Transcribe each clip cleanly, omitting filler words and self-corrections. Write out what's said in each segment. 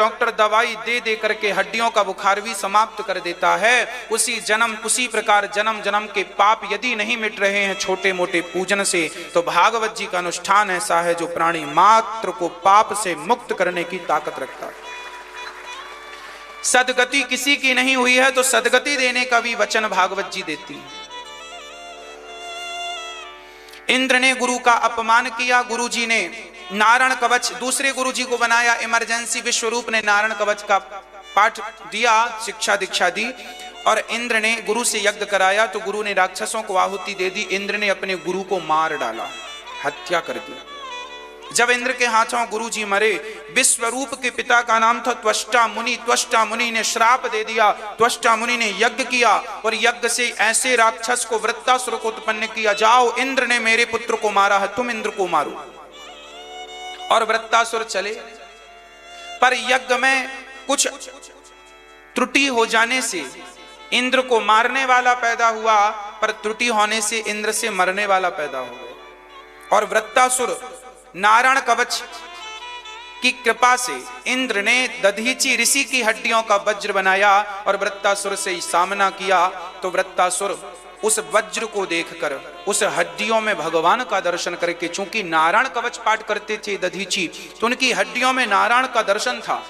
Doctor दवाई दे दे करके हड्डियों का बुखार भी समाप्त कर देता है, उसी प्रकार जन्म जन्म के पाप यदि नहीं मिट रहे हैं छोटे मोटे पूजन से, तो भागवत जी का अनुष्ठान ऐसा है जो प्राणी मात्र को पाप से मुक्त करने की ताकत रखता है। सदगति किसी की नहीं हुई है तो सदगति देने का भी वचन भागवत जी देती है। इंद्र ने गुरु का अपमान किया, गुरु जी ने नारायण कवच दूसरे गुरु जी को बनाया, इमरजेंसी विश्वरूप ने नारायण कवच का पाठ दिया, शिक्षा दीक्षा दी, और इंद्र ने गुरु से यज्ञ कराया तो गुरु ने राक्षसों को आहुति दे दी। इंद्र ने अपने गुरु को मार डाला, हत्या कर दी। जब इंद्र के हाथों गुरु जी मरे, विश्वरूप के पिता का नाम था त्वष्टा मुनि। त्वष्टा मुनि ने श्राप दे दिया, त्वष्टा मुनि ने यज्ञ किया और यज्ञ से ऐसे राक्षस को वृत्तासुर को उत्पन्न किया, जाओ इंद्र ने मेरे पुत्र को मारा है, तुम इंद्र को मारो। और वृत्तासुर चले, पर यज्ञ में कुछ त्रुटि हो जाने से इंद्र को मारने वाला पैदा हुआ, पर त्रुटि होने से इंद्र से मरने वाला पैदा हो गया। और वृत्तासुर नारायण कवच की कृपा से इंद्र ने दधीची ऋषि की हड्डियों का वज्र बनाया और वृत्तासुर से सामना किया। तो वृत्तासुर उस वज्र को देखकर, उस हड्डियों में भगवान का दर्शन करके, चूंकि नारायण कवच पाठ करते थे दधीची, तो उनकी हड्डियों में नारायण का दर्शन था।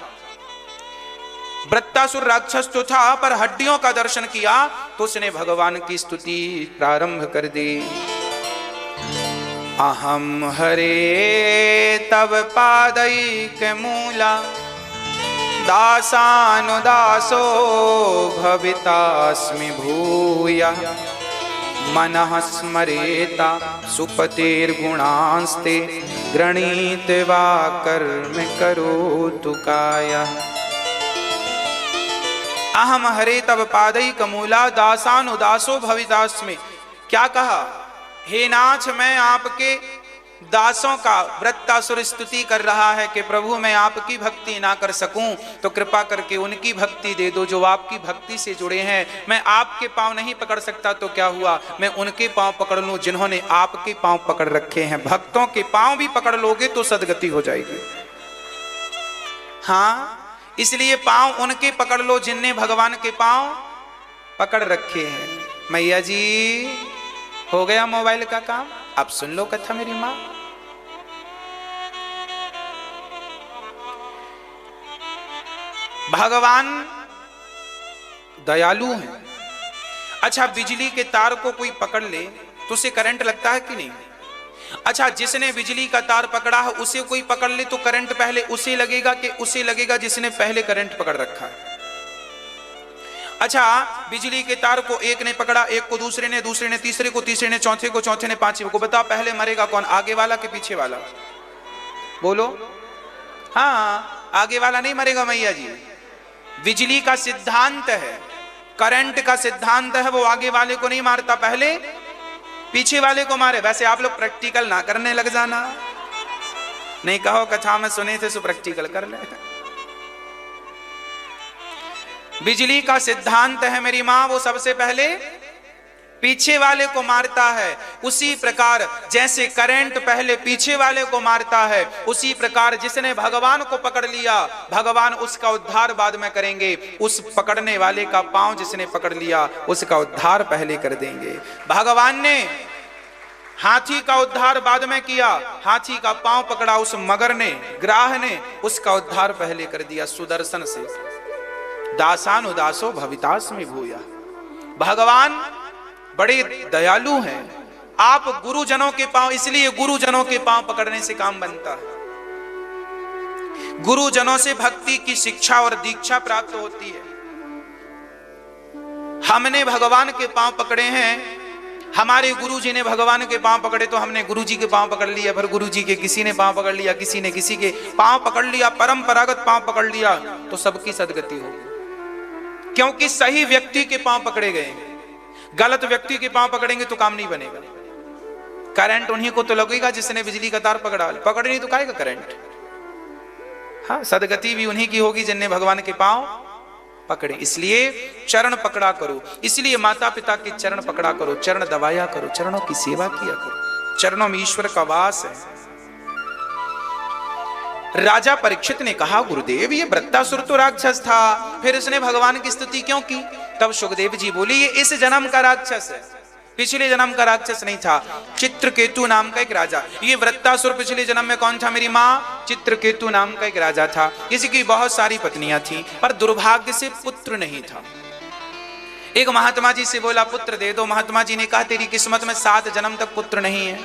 वृत्तासुर राक्षस तो था, पर हड्डियों का दर्शन किया तो उसने भगवान की स्तुति प्रारंभ कर दी। अहम हरे तव पादैक मूला, दासानुदासो भवितास्मि भूयः। मनः स्मरेता सुपतेर्गुणांस्ते, गृणीत्वा कर्म करोतु कायः। अहम हरे तव पादैक मूला, दासानुदासो भवितास्मि। क्या कहा? हे नाथ, मैं आपके दासों का वृत्तासुर स्तुति कर रहा है कि प्रभु मैं आपकी भक्ति ना कर सकूं तो कृपा करके उनकी भक्ति दे दो जो आपकी भक्ति से जुड़े हैं। मैं आपके पांव नहीं पकड़ सकता तो क्या हुआ, मैं उनके पांव पकड़ लूं जिन्होंने आपके पांव पकड़ रखे हैं। भक्तों के पांव भी पकड़ लोगे तो सदगति हो जाएगी। हाँ, इसलिए पांव उनके पकड़ लो जिनने भगवान के पांव पकड़ रखे हैं। मैया जी, हो गया मोबाइल का काम, अब सुन लो कथा मेरी मां। भगवान दयालु हैं। अच्छा, बिजली के तार को कोई पकड़ ले तो उसे करंट लगता है कि नहीं? अच्छा, जिसने बिजली का तार पकड़ा है उसे कोई पकड़ ले तो करंट पहले उसे लगेगा कि उसे लगेगा जिसने पहले करंट पकड़ रखा है? अच्छा, बिजली के तार को एक ने पकड़ा, एक को दूसरे ने, दूसरे ने तीसरे को, तीसरे ने चौथे को, चौथे ने पांचवे को। बताओ पहले मरेगा कौन, आगे वाला कि पीछे वाला? बोलो। हाँ, आगे वाला नहीं मरेगा मैया जी। बिजली का सिद्धांत है, करंट का सिद्धांत है, वो आगे वाले को नहीं मारता, पहले पीछे वाले को मारे। वैसे आप लोग प्रैक्टिकल ना करने लग जाना, नहीं कहो कथा में सुने थे सो प्रैक्टिकल कर ले। बिजली का सिद्धांत है मेरी मां, वो सबसे पहले पीछे वाले को मारता है। उसी प्रकार जैसे करंट पहले पीछे वाले को मारता है, उसी प्रकार जिसने भगवान को पकड़ लिया, भगवान उसका उद्धार बाद में करेंगे। उस पकड़ने वाले का पांव जिसने पकड़ लिया उसका उद्धार पहले कर देंगे। भगवान ने हाथी का उद्धार बाद में किया, हाथी का पांव पकड़ा उस मगर ने, ग्राह ने, उसका उद्धार पहले कर दिया सुदर्शन से। दासानुदासो भवितास्मि भूयः। भगवान बड़े दयालु हैं। आप गुरुजनों के पांव, इसलिए गुरुजनों के पांव पकड़ने से काम बनता है। गुरुजनों से भक्ति की शिक्षा और दीक्षा प्राप्त होती है। हमने भगवान के पांव पकड़े हैं, हमारे गुरुजी ने भगवान के पांव पकड़े तो हमने गुरुजी के पांव पकड़ लिया, फिर गुरुजी के किसी ने पांव पकड़ लिया, किसी ने किसी के पांव पकड़ लिया, परंपरागत पांव पकड़ लिया तो सबकी सदगति होगी। क्योंकि सही व्यक्ति के पांव पकड़े गए। गलत व्यक्ति के पांव पकड़ेंगे तो काम नहीं बनेगा। करंट उन्हीं को तो लगेगा जिसने बिजली का तार पकड़ा, पकड़ नहीं तो काहेगा करंट। हाँ, सदगति भी उन्हीं की होगी जिनने भगवान के पांव पकड़े। इसलिए चरण पकड़ा करो, इसलिए माता पिता के चरण पकड़ा करो, चरण दबाया करो, चरणों की सेवा किया करो। चरणों में ईश्वर का वास है। राजा परीक्षित ने कहा, गुरुदेव ये वृत्तासुर तो राक्षस था, फिर इसने भगवान की स्तुति क्यों की? तब सुखदेव जी बोले, ये इस जन्म का राक्षस है, पिछले जन्म का राक्षस नहीं था। चित्रकेतु नाम का एक राजा, ये वृत्तासुर पिछले जन्म में कौन था? मेरी माँ चित्रकेतु नाम का एक राजा था, इसकी बहुत सारी पत्नियां थी, पर दुर्भाग्य से पुत्र नहीं था। एक महात्मा जी से बोला, पुत्र दे दो। महात्मा जी ने कहा, तेरी किस्मत में 7 जन्म तक पुत्र नहीं है।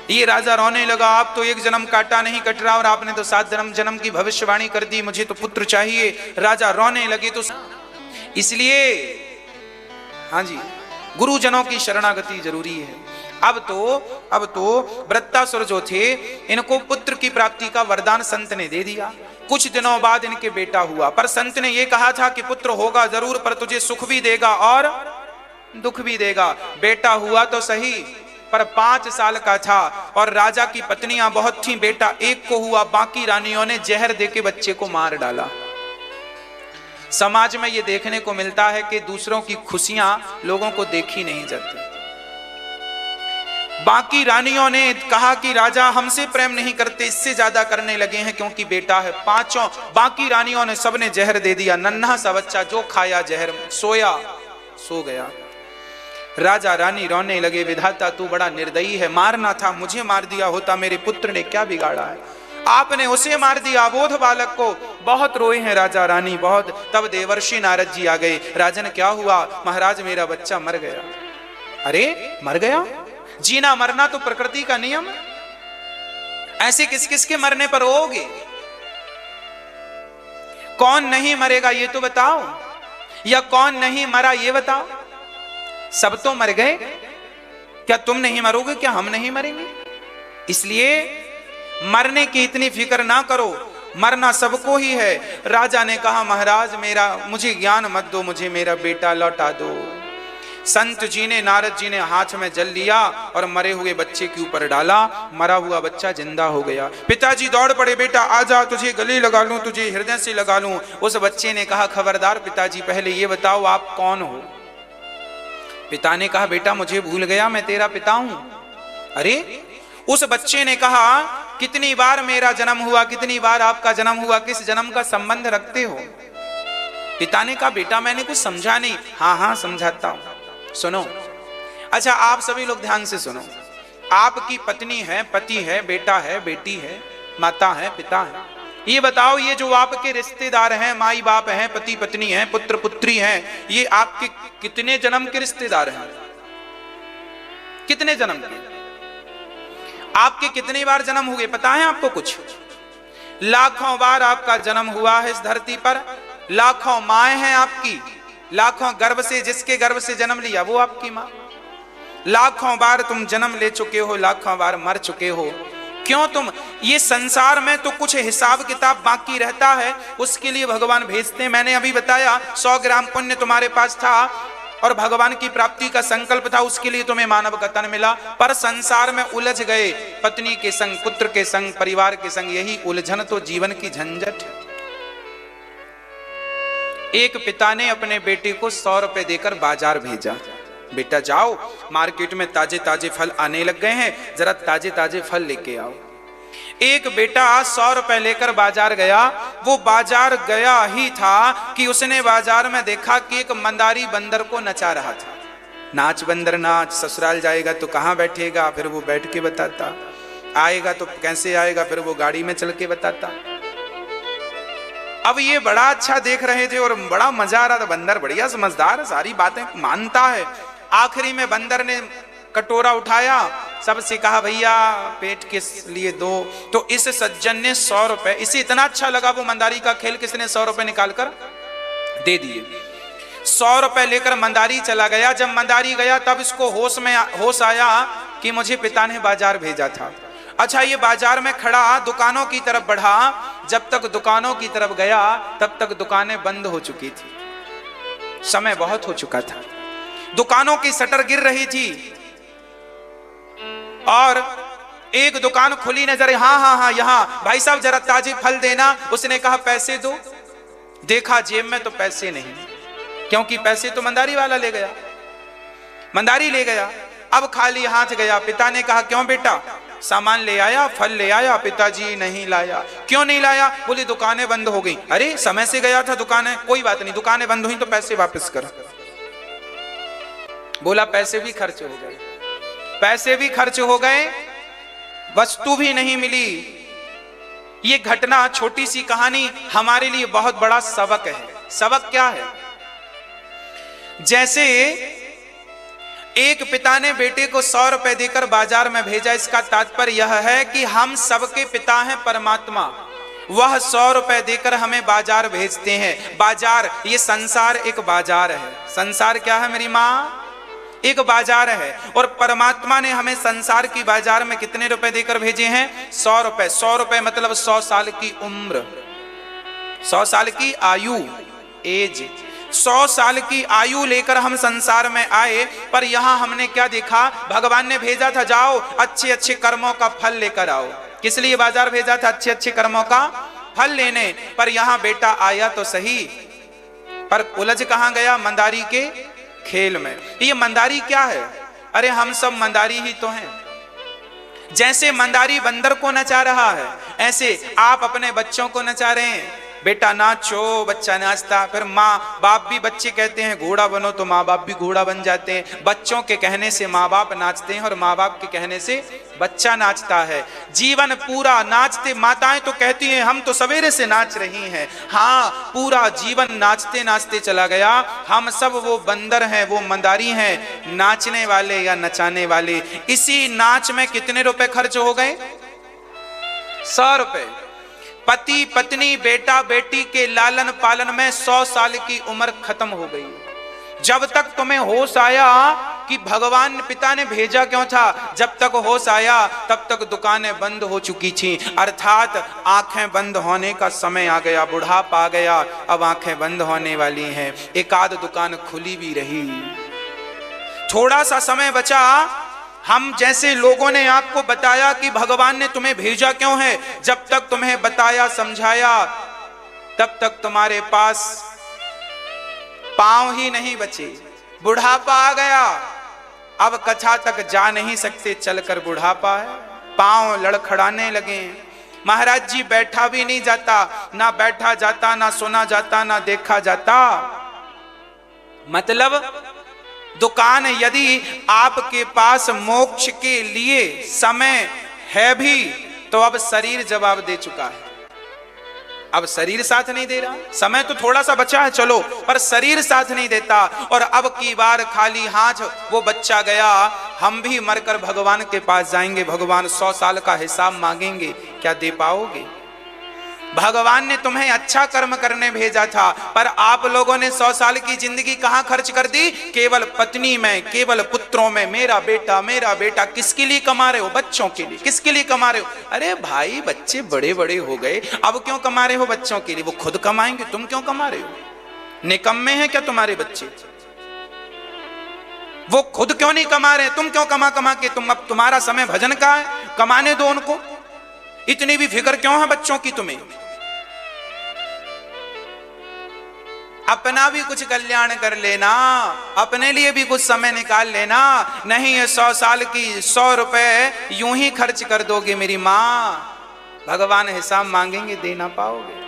ये राजा रोने लगा, आप तो 1 जन्म काटा नहीं कट रहा और आपने तो 7 जन्म की भविष्यवाणी कर दी, मुझे तो पुत्र चाहिए। राजा रोने लगे। तो इसलिए हाँ जी, गुरुजनों की शरणागति जरूरी है। अब तो वृत्तासुर जो थे, इनको पुत्र की प्राप्ति का वरदान संत ने दे दिया। कुछ दिनों बाद इनके बेटा हुआ, पर संत ने यह कहा था कि पुत्र होगा जरूर, पर तुझे सुख भी देगा और दुख भी देगा। बेटा हुआ तो सही, पर 5 साल का था और राजा की पत्नियां बहुत थीं। बेटा एक को हुआ, बाकी रानियों ने जहर देके बच्चे को मार डाला। समाज में यह देखने को मिलता है कि दूसरों की खुशियां लोगों को देखी नहीं जाती। बाकी रानियों ने कहा कि राजा हमसे प्रेम नहीं करते, इससे ज्यादा करने लगे हैं क्योंकि बेटा है। 5 बाकी रानियों ने सबने जहर दे दिया। नन्हा सा बच्चा जो खाया जहर, सोया सो गया। राजा रानी रोने लगे, विधाता तू बड़ा निर्दयी है, मारना था, मुझे मार दिया होता, मेरे पुत्र ने क्या बिगाड़ा है, आपने उसे मार दिया, अबोध बालक को। बहुत रोए हैं राजा रानी, बहुत। तब देवर्षि नारद जी आ गए। राजन क्या हुआ? महाराज मेरा बच्चा मर गया। अरे मर गया? जीना मरना तो प्रकृति का नियम है, ऐसे किस किस के मरने पर रोओगे? कौन नहीं मरेगा ये तो बताओ, या कौन नहीं मरा ये बताओ? सब तो मर गए, क्या तुम नहीं मरोगे? क्या हम नहीं मरेंगे? इसलिए मरने की इतनी फिक्र ना करो, मरना सबको ही है। राजा ने कहा, महाराज मुझे ज्ञान मत दो, मुझे मेरा बेटा लौटा दो। संत जी ने, नारद जी ने हाथ में जल लिया और मरे हुए बच्चे के ऊपर डाला। मरा हुआ बच्चा जिंदा हो गया। पिताजी दौड़ पड़े, बेटा आजा, तुझे गले लगा लूं, तुझे हृदय से लगा लूं। उस बच्चे ने कहा, खबरदार पिताजी, पहले ये बताओ आप कौन हो? पिता ने कहा, बेटा मुझे भूल गया, मैं तेरा पिता हूं। अरे उस बच्चे ने कहा, कितनी बार मेरा जन्म हुआ, कितनी बार आपका जन्म हुआ, किस जन्म का संबंध रखते हो? पिता ने कहा, बेटा मैंने कुछ समझा नहीं। हाँ हाँ समझाता हूं, सुनो। अच्छा आप सभी लोग ध्यान से सुनो। आपकी पत्नी है, पति है, बेटा है, बेटी है, माता है, पिता है। ये बताओ, ये जो आपके रिश्तेदार हैं, माई बाप हैं, पति पत्नी हैं, पुत्र पुत्री हैं, ये आपके कितने जन्म के रिश्तेदार हैं? कितने जन्म के? आपके कितनी बार जन्म हुए पता है आपको? कुछ लाखों बार आपका जन्म हुआ है इस धरती पर। लाखों माएं हैं आपकी, लाखों गर्भ से, जिसके गर्भ से जन्म लिया वो आपकी मां। लाखों बार तुम जन्म ले चुके हो, लाखों बार मर चुके हो। क्यों? तुम ये संसार में तो कुछ हिसाब किताब बाकी रहता है, उसके लिए भगवान भेजते हैं। मैंने अभी बताया 100 ग्राम पुण्य तुम्हारे पास था और भगवान की प्राप्ति का संकल्प था, उसके लिए तुम्हें मानव का तन मिला। पर संसार में उलझ गए, पत्नी के संग, पुत्र के संग, परिवार के संग, यही उलझन तो जीवन की झंझट है। एक पिता ने अपने बेटे को 100 रुपए देकर बाजार भेजा, बेटा जाओ मार्केट में ताजे ताजे फल आने लग गए हैं, जरा ताजे ताजे फल लेके आओ। एक बेटा 100 रुपए लेकर बाजार गया। वो बाजार गया ही था कि उसने बाजार में देखा कि एक मंदारी बंदर को नचा रहा था। नाच बंदर नाच, ससुराल जाएगा तो कहाँ बैठेगा, फिर वो बैठ के बताता, आएगा तो कैसे आएगा, फिर वो गाड़ी में चल के बताता। अब ये बड़ा अच्छा देख रहे थे और बड़ा मजा आ रहा था। बंदर बढ़िया समझदार है, सारी बातें मानता है। आखिरी में बंदर ने कटोरा उठाया, सबसे कहा भैया पेट के लिए दो। तो इस सज्जन ने 100 रुपए, इसे इतना अच्छा लगा वो मंदारी का खेल, किसने 100 रुपए निकालकर दे दिए। 100 रुपए लेकर मंदारी चला गया। जब मंदारी गया तब इसको होश आया कि मुझे पिता ने बाजार भेजा था। अच्छा ये बाजार में खड़ा दुकानों की तरफ बढ़ा। जब तक दुकानों की तरफ गया तब तक दुकानें बंद हो चुकी थी, समय बहुत हो चुका था। दुकानों की शटर गिर रही थी और एक दुकान खुली नजर, हाँ यहाँ भाई साहब जरा ताजे फल देना। उसने कहा पैसे दो। देखा जेब में तो पैसे नहीं, क्योंकि पैसे तो मंदारी वाला ले गया, मंदारी ले गया। अब खाली हाथ गया। पिता ने कहा क्यों बेटा? सामान ले आया, फल ले आया, पिताजी नहीं लाया। क्यों नहीं लाया? बोली दुकानें बंद हो गई। अरे समय से गया था दुकानें, कोई बात नहीं, दुकानें बंद हुई तो पैसे वापस कर। बोला पैसे भी खर्च हो गए, पैसे भी खर्च हो गए, वस्तु भी नहीं मिली। ये घटना, छोटी सी कहानी हमारे लिए बहुत बड़ा सबक है। सबक क्या है? जैसे एक पिता ने बेटे को 100 रुपए देकर बाजार में भेजा, इसका तात्पर्य यह है कि हम सबके पिता हैं परमात्मा। वह 100 रुपए देकर हमें बाजार भेजते हैं। बाजार, ये संसार एक बाजार है। संसार क्या है मेरी माँ? एक बाजार है। और परमात्मा ने हमें संसार की बाजार में कितने रुपए देकर भेजे हैं? 100 रुपए। 100 रुपए मतलब 100 साल की उम्र, 100 साल की आयु, एज। 100 साल की आयु लेकर हम संसार में आए, पर यहां हमने क्या देखा? भगवान ने भेजा था जाओ अच्छे अच्छे कर्मों का फल लेकर आओ। किस लिए बाजार भेजा था? अच्छे अच्छे कर्मों का फल लेने। पर यहां बेटा आया तो सही, पर उलझ कहां गया? मंदारी के खेल में। ये मंदारी क्या है? अरे हम सब मंदारी ही तो हैं। जैसे मंदारी बंदर को नचा रहा है, ऐसे आप अपने बच्चों को नचा रहे हैं। बेटा नाचो, बच्चा नाचता। फिर माँ बाप भी, बच्चे कहते हैं घोड़ा बनो तो माँ बाप भी घोड़ा बन जाते हैं। बच्चों के कहने से माँ बाप नाचते हैं और माँ बाप के कहने से बच्चा नाचता है। जीवन पूरा नाचते, माताएं तो कहती हैं हम तो सवेरे से नाच रही हैं। हाँ, पूरा जीवन नाचते नाचते चला गया। हम सब वो बंदर हैं, वो मंदारी हैं, नाचने वाले या नचाने वाले। इसी नाच में कितने रुपए खर्च हो गए? 100 रुपए। पति पत्नी बेटा बेटी के लालन पालन में 100 साल की उम्र खत्म हो गई। जब तक तुम्हें होश आया कि भगवान पिता ने भेजा क्यों था, जब तक होश आया तब तक दुकानें बंद हो चुकी थी। अर्थात आंखें बंद होने का समय आ गया, बुढ़ापा आ गया, अब आंखें बंद होने वाली हैं। एक आध दुकान खुली भी रही, थोड़ा सा समय बचा। हम जैसे लोगों ने आपको बताया कि भगवान ने तुम्हें भेजा क्यों है, जब तक तुम्हें बताया समझाया तब तक तुम्हारे पास पांव ही नहीं बचे। बुढ़ापा आ गया, अब कथा तक जा नहीं सकते, चलकर बुढ़ापा है, पांव लड़खड़ाने लगे। महाराज जी बैठा भी नहीं जाता, ना बैठा जाता, ना सुना जाता, ना देखा जाता। मतलब दुकान, यदि आपके पास मोक्ष के लिए समय है भी तो अब शरीर जवाब दे चुका है। अब शरीर साथ नहीं दे रहा। समय तो थोड़ा सा बचा है चलो, पर शरीर साथ नहीं देता। और अब की बार खाली हाथ वो बच्चा गया। हम भी मरकर भगवान के पास जाएंगे, भगवान 100 साल का हिसाब मांगेंगे, क्या दे पाओगे? भगवान ने तुम्हें अच्छा कर्म करने भेजा था, पर आप लोगों ने 100 साल की जिंदगी कहां खर्च कर दी? केवल पत्नी में, केवल पुत्रों में। मेरा बेटा, मेरा बेटा। किसके लिए कमा रहे हो? बच्चों के लिए। किसके लिए कमा रहे हो? अरे भाई बच्चे बड़े बड़े हो गए, अब क्यों कमा रहे हो बच्चों के लिए? वो खुद कमाएंगे, तुम क्यों कमा रहे हो? निकम्मे हैं क्या तुम्हारे बच्चे? वो खुद क्यों नहीं कमा रहे? तुम क्यों कमा कमा के? तुम, अब तुम्हारा समय भजन का है, कमाने दो उनको। इतनी भी फिक्र क्यों है बच्चों की तुम्हें? अपना भी कुछ कल्याण कर लेना, अपने लिए भी कुछ समय निकाल लेना। नहीं, ये 100 साल की 100 रुपए यूं ही खर्च कर दोगे मेरी माँ, भगवान हिसाब मांगेंगे, दे ना पाओगे।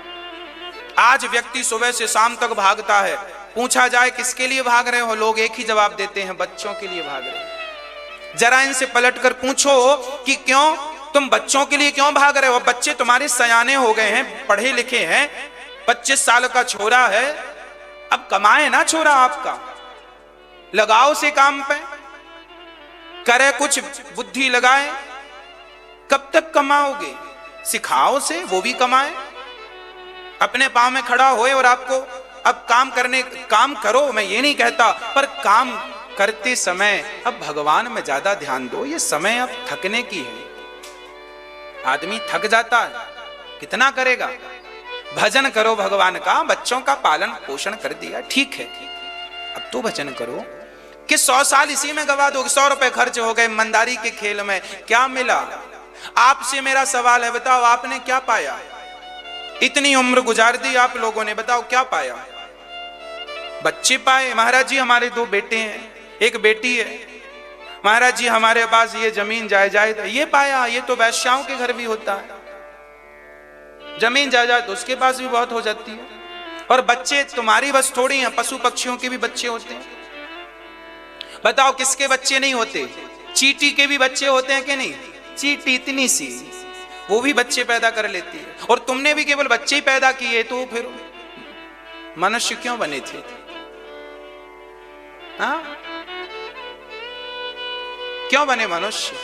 आज व्यक्ति सुबह से शाम तक भागता है, पूछा जाए किसके लिए भाग रहे हो, लोग एक ही जवाब देते हैं, बच्चों के लिए भाग रहे हैं। जरा इनसे पलट कर पूछो कि क्यों, तुम बच्चों के लिए क्यों भाग रहे हो? बच्चे तुम्हारे सयाने हो गए हैं, पढ़े लिखे हैं, 25 साल का छोरा है, अब कमाए ना छोरा आपका, लगाओ से काम पे, करे कुछ बुद्धि लगाए। कब तक कमाओगे? सिखाओ से, वो भी कमाए, अपने पांव में खड़ा होए। और आपको अब काम करो, मैं ये नहीं कहता, पर काम करते समय अब भगवान में ज्यादा ध्यान दो। ये समय अब थकने की है, आदमी थक जाता है, कितना करेगा? भजन करो भगवान का, बच्चों का पालन पोषण कर दिया, ठीक है, अब तो भजन करो। कि 100 साल इसी में गवा दोगे? 100 रुपए खर्च हो गए मंदारी के खेल में, क्या मिला? आपसे मेरा सवाल है, बताओ आपने क्या पाया? इतनी उम्र गुजार दी आप लोगों ने, बताओ क्या पाया? बच्चे पाए। महाराज जी हमारे 2 बेटे हैं, एक बेटी है। महाराज जी हमारे पास ये जमीन जायदाद, ये पाया, ये तो वैश्याओं के घर भी होता है, जमीन जायदाद तो उसके पास भी बहुत हो जाती है। और बच्चे तुम्हारी बस थोड़ी हैं, पशु पक्षियों के भी बच्चे होते हैं। बताओ किसके बच्चे नहीं होते? चींटी के भी बच्चे होते हैं कि नहीं? चींटी इतनी सी, वो भी बच्चे पैदा कर लेती है। और तुमने भी केवल बच्चे ही पैदा किए, तो फिर मनुष्य क्यों बने थे? हाँ, क्यों बने मनुष्य?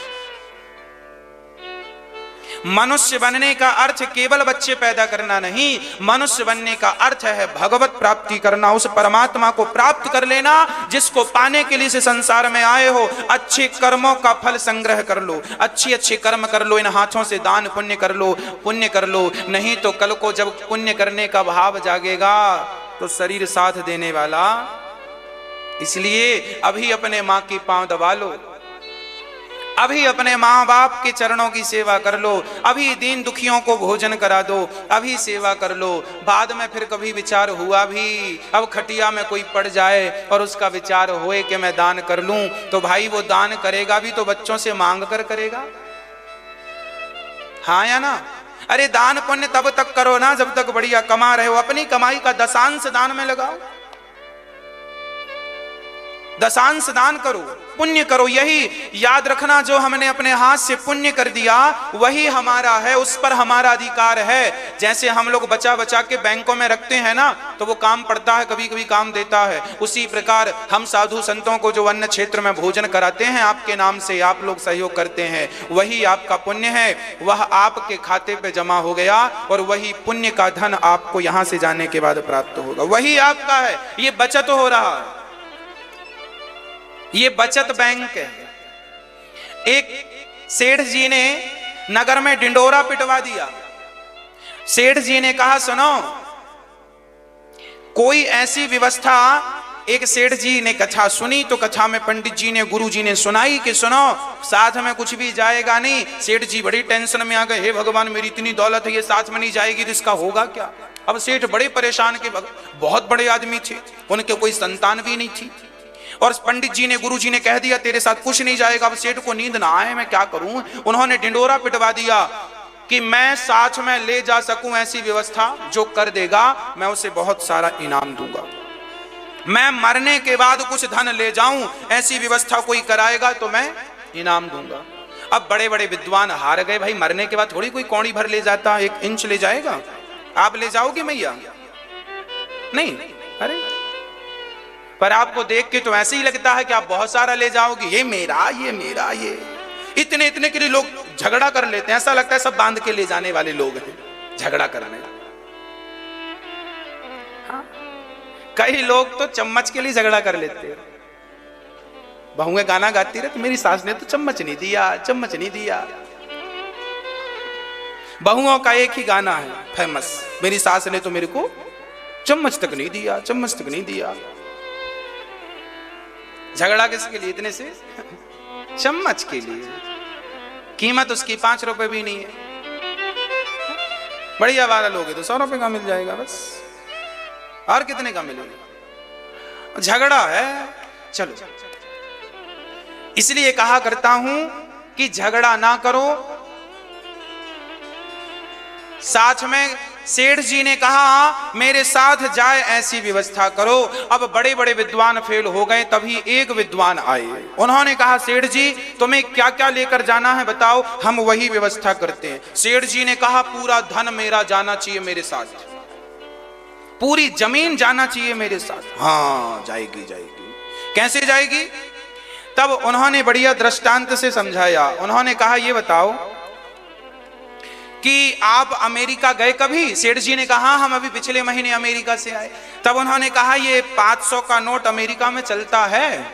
मनुष्य बनने का अर्थ केवल बच्चे पैदा करना नहीं, मनुष्य बनने का अर्थ है भगवत प्राप्ति करना, उस परमात्मा को प्राप्त कर लेना जिसको पाने के लिए इस संसार में आए हो। अच्छे कर्मों का फल संग्रह कर लो, अच्छे अच्छे कर्म कर लो, इन हाथों से दान पुण्य कर लो, पुण्य कर लो। नहीं तो कल को जब पुण्य करने का भाव जागेगा तो शरीर साथ देने वाला। इसलिए अभी अपने माँ की पांव दबा लो, अभी अपने माँ बाप के चरणों की सेवा कर लो, अभी दीन दुखियों को भोजन करा दो, अभी सेवा कर लो। बाद में फिर कभी विचार हुआ भी, अब खटिया में कोई पड़ जाए और उसका विचार होए कि मैं दान कर लूं, तो भाई वो दान करेगा भी तो बच्चों से मांग कर करेगा, हाँ या ना? अरे दान पुण्य तब तक करो ना जब तक बढ़िया कमा रहे हो, अपनी कमाई का दशांश दान में लगाओ, दशांश दान करो, पुण्य करो। यही याद रखना, जो हमने अपने हाथ से पुण्य कर दिया वही हमारा है, उस पर हमारा अधिकार है। जैसे हम लोग बचा बचा के बैंकों में रखते हैं ना, तो वो काम पड़ता है, कभी कभी काम देता है। उसी प्रकार हम साधु संतों को जो अन्य क्षेत्र में भोजन कराते हैं आपके नाम से, आप लोग सहयोग करते हैं, वही आपका पुण्य है, वह आपके खाते पे जमा हो गया और वही पुण्य का धन आपको यहां से जाने के बाद प्राप्त होगा, वही आपका है। ये बचत हो रहा है, ये बचत बैंक है। एक सेठ जी ने नगर में डिंडोरा पिटवा दिया। सेठ जी ने कहा सुनो, कोई ऐसी व्यवस्था, एक सेठ जी ने कथा सुनी तो कथा में पंडित जी ने, गुरु जी ने सुनाई कि सुनो साथ में कुछ भी जाएगा नहीं। सेठ जी बड़ी टेंशन में आ गए, हे भगवान मेरी इतनी दौलत है, ये साथ में नहीं जाएगी तो इसका होगा क्या? अब सेठ बड़े परेशान के, बहुत बड़े आदमी थे, उनके कोई संतान भी नहीं थी, और पंडित जी ने, गुरु जी ने कह दिया तेरे साथ कुछ नहीं जाएगा। अब सेठ को नींद ना आए, मैं क्या करूं? उन्होंने डिंडोरा पिटवा दिया कि मैं साथ में ले जा सकूं ऐसी व्यवस्था, जो कर देगा मैं उसे बहुत सारा इनाम दूंगा, मैं मरने के बाद कुछ धन ले जाऊं ऐसी व्यवस्था कोई कराएगा तो मैं इनाम दूंगा। अब बड़े बड़े विद्वान हार गए, भाई मरने के बाद थोड़ी कोई कौड़ी भर ले जाता, 1 इंच ले जाएगा? आप ले जाओगे मैया? नहीं। अरे पर आपको देख के तो ऐसे ही लगता है कि आप बहुत सारा ले जाओगे, ये मेरा, ये मेरा, ये इतने इतने के लिए लोग झगड़ा कर लेते हैं, ऐसा लगता है सब बांध के ले जाने वाले लोग हैं झगड़ा करने। हाँ? कई लोग तो चम्मच के लिए झगड़ा कर लेते हैं। बहुएं गाना गाती रहती, मेरी सास ने तो चम्मच नहीं दिया, चम्मच नहीं दिया। बहुओं का एक ही गाना है फेमस, मेरी सास ने तो मेरे को चम्मच तक नहीं दिया, चम्मच तक नहीं दिया। झगड़ा किसके लिए? इतने से चम्मच के लिए, कीमत उसकी 5 रुपए भी नहीं है। बढ़िया वाला लोगे तो 100 रुपए का मिल जाएगा बस, और कितने का मिलेगा? झगड़ा है। चलो, इसलिए कहा करता हूं कि झगड़ा ना करो। साथ में सेठ जी ने कहा मेरे साथ जाए ऐसी व्यवस्था करो। अब बड़े बड़े विद्वान फेल हो गए, तभी एक विद्वान आए, उन्होंने कहा सेठ जी तुम्हें क्या क्या लेकर जाना है बताओ, हम वही व्यवस्था करते हैं। सेठ जी ने कहा पूरा धन मेरा जाना चाहिए मेरे साथ, पूरी जमीन जाना चाहिए मेरे साथ। हाँ जाएगी जाएगी। कैसे जाएगी? तब उन्होंने बढ़िया दृष्टांत से समझाया। उन्होंने कहा ये बताओ कि आप अमेरिका गए कभी? सेठ जी ने कहा हम अभी पिछले महीने अमेरिका से आए। तब उन्होंने कहा ये 500 का नोट अमेरिका में चलता है?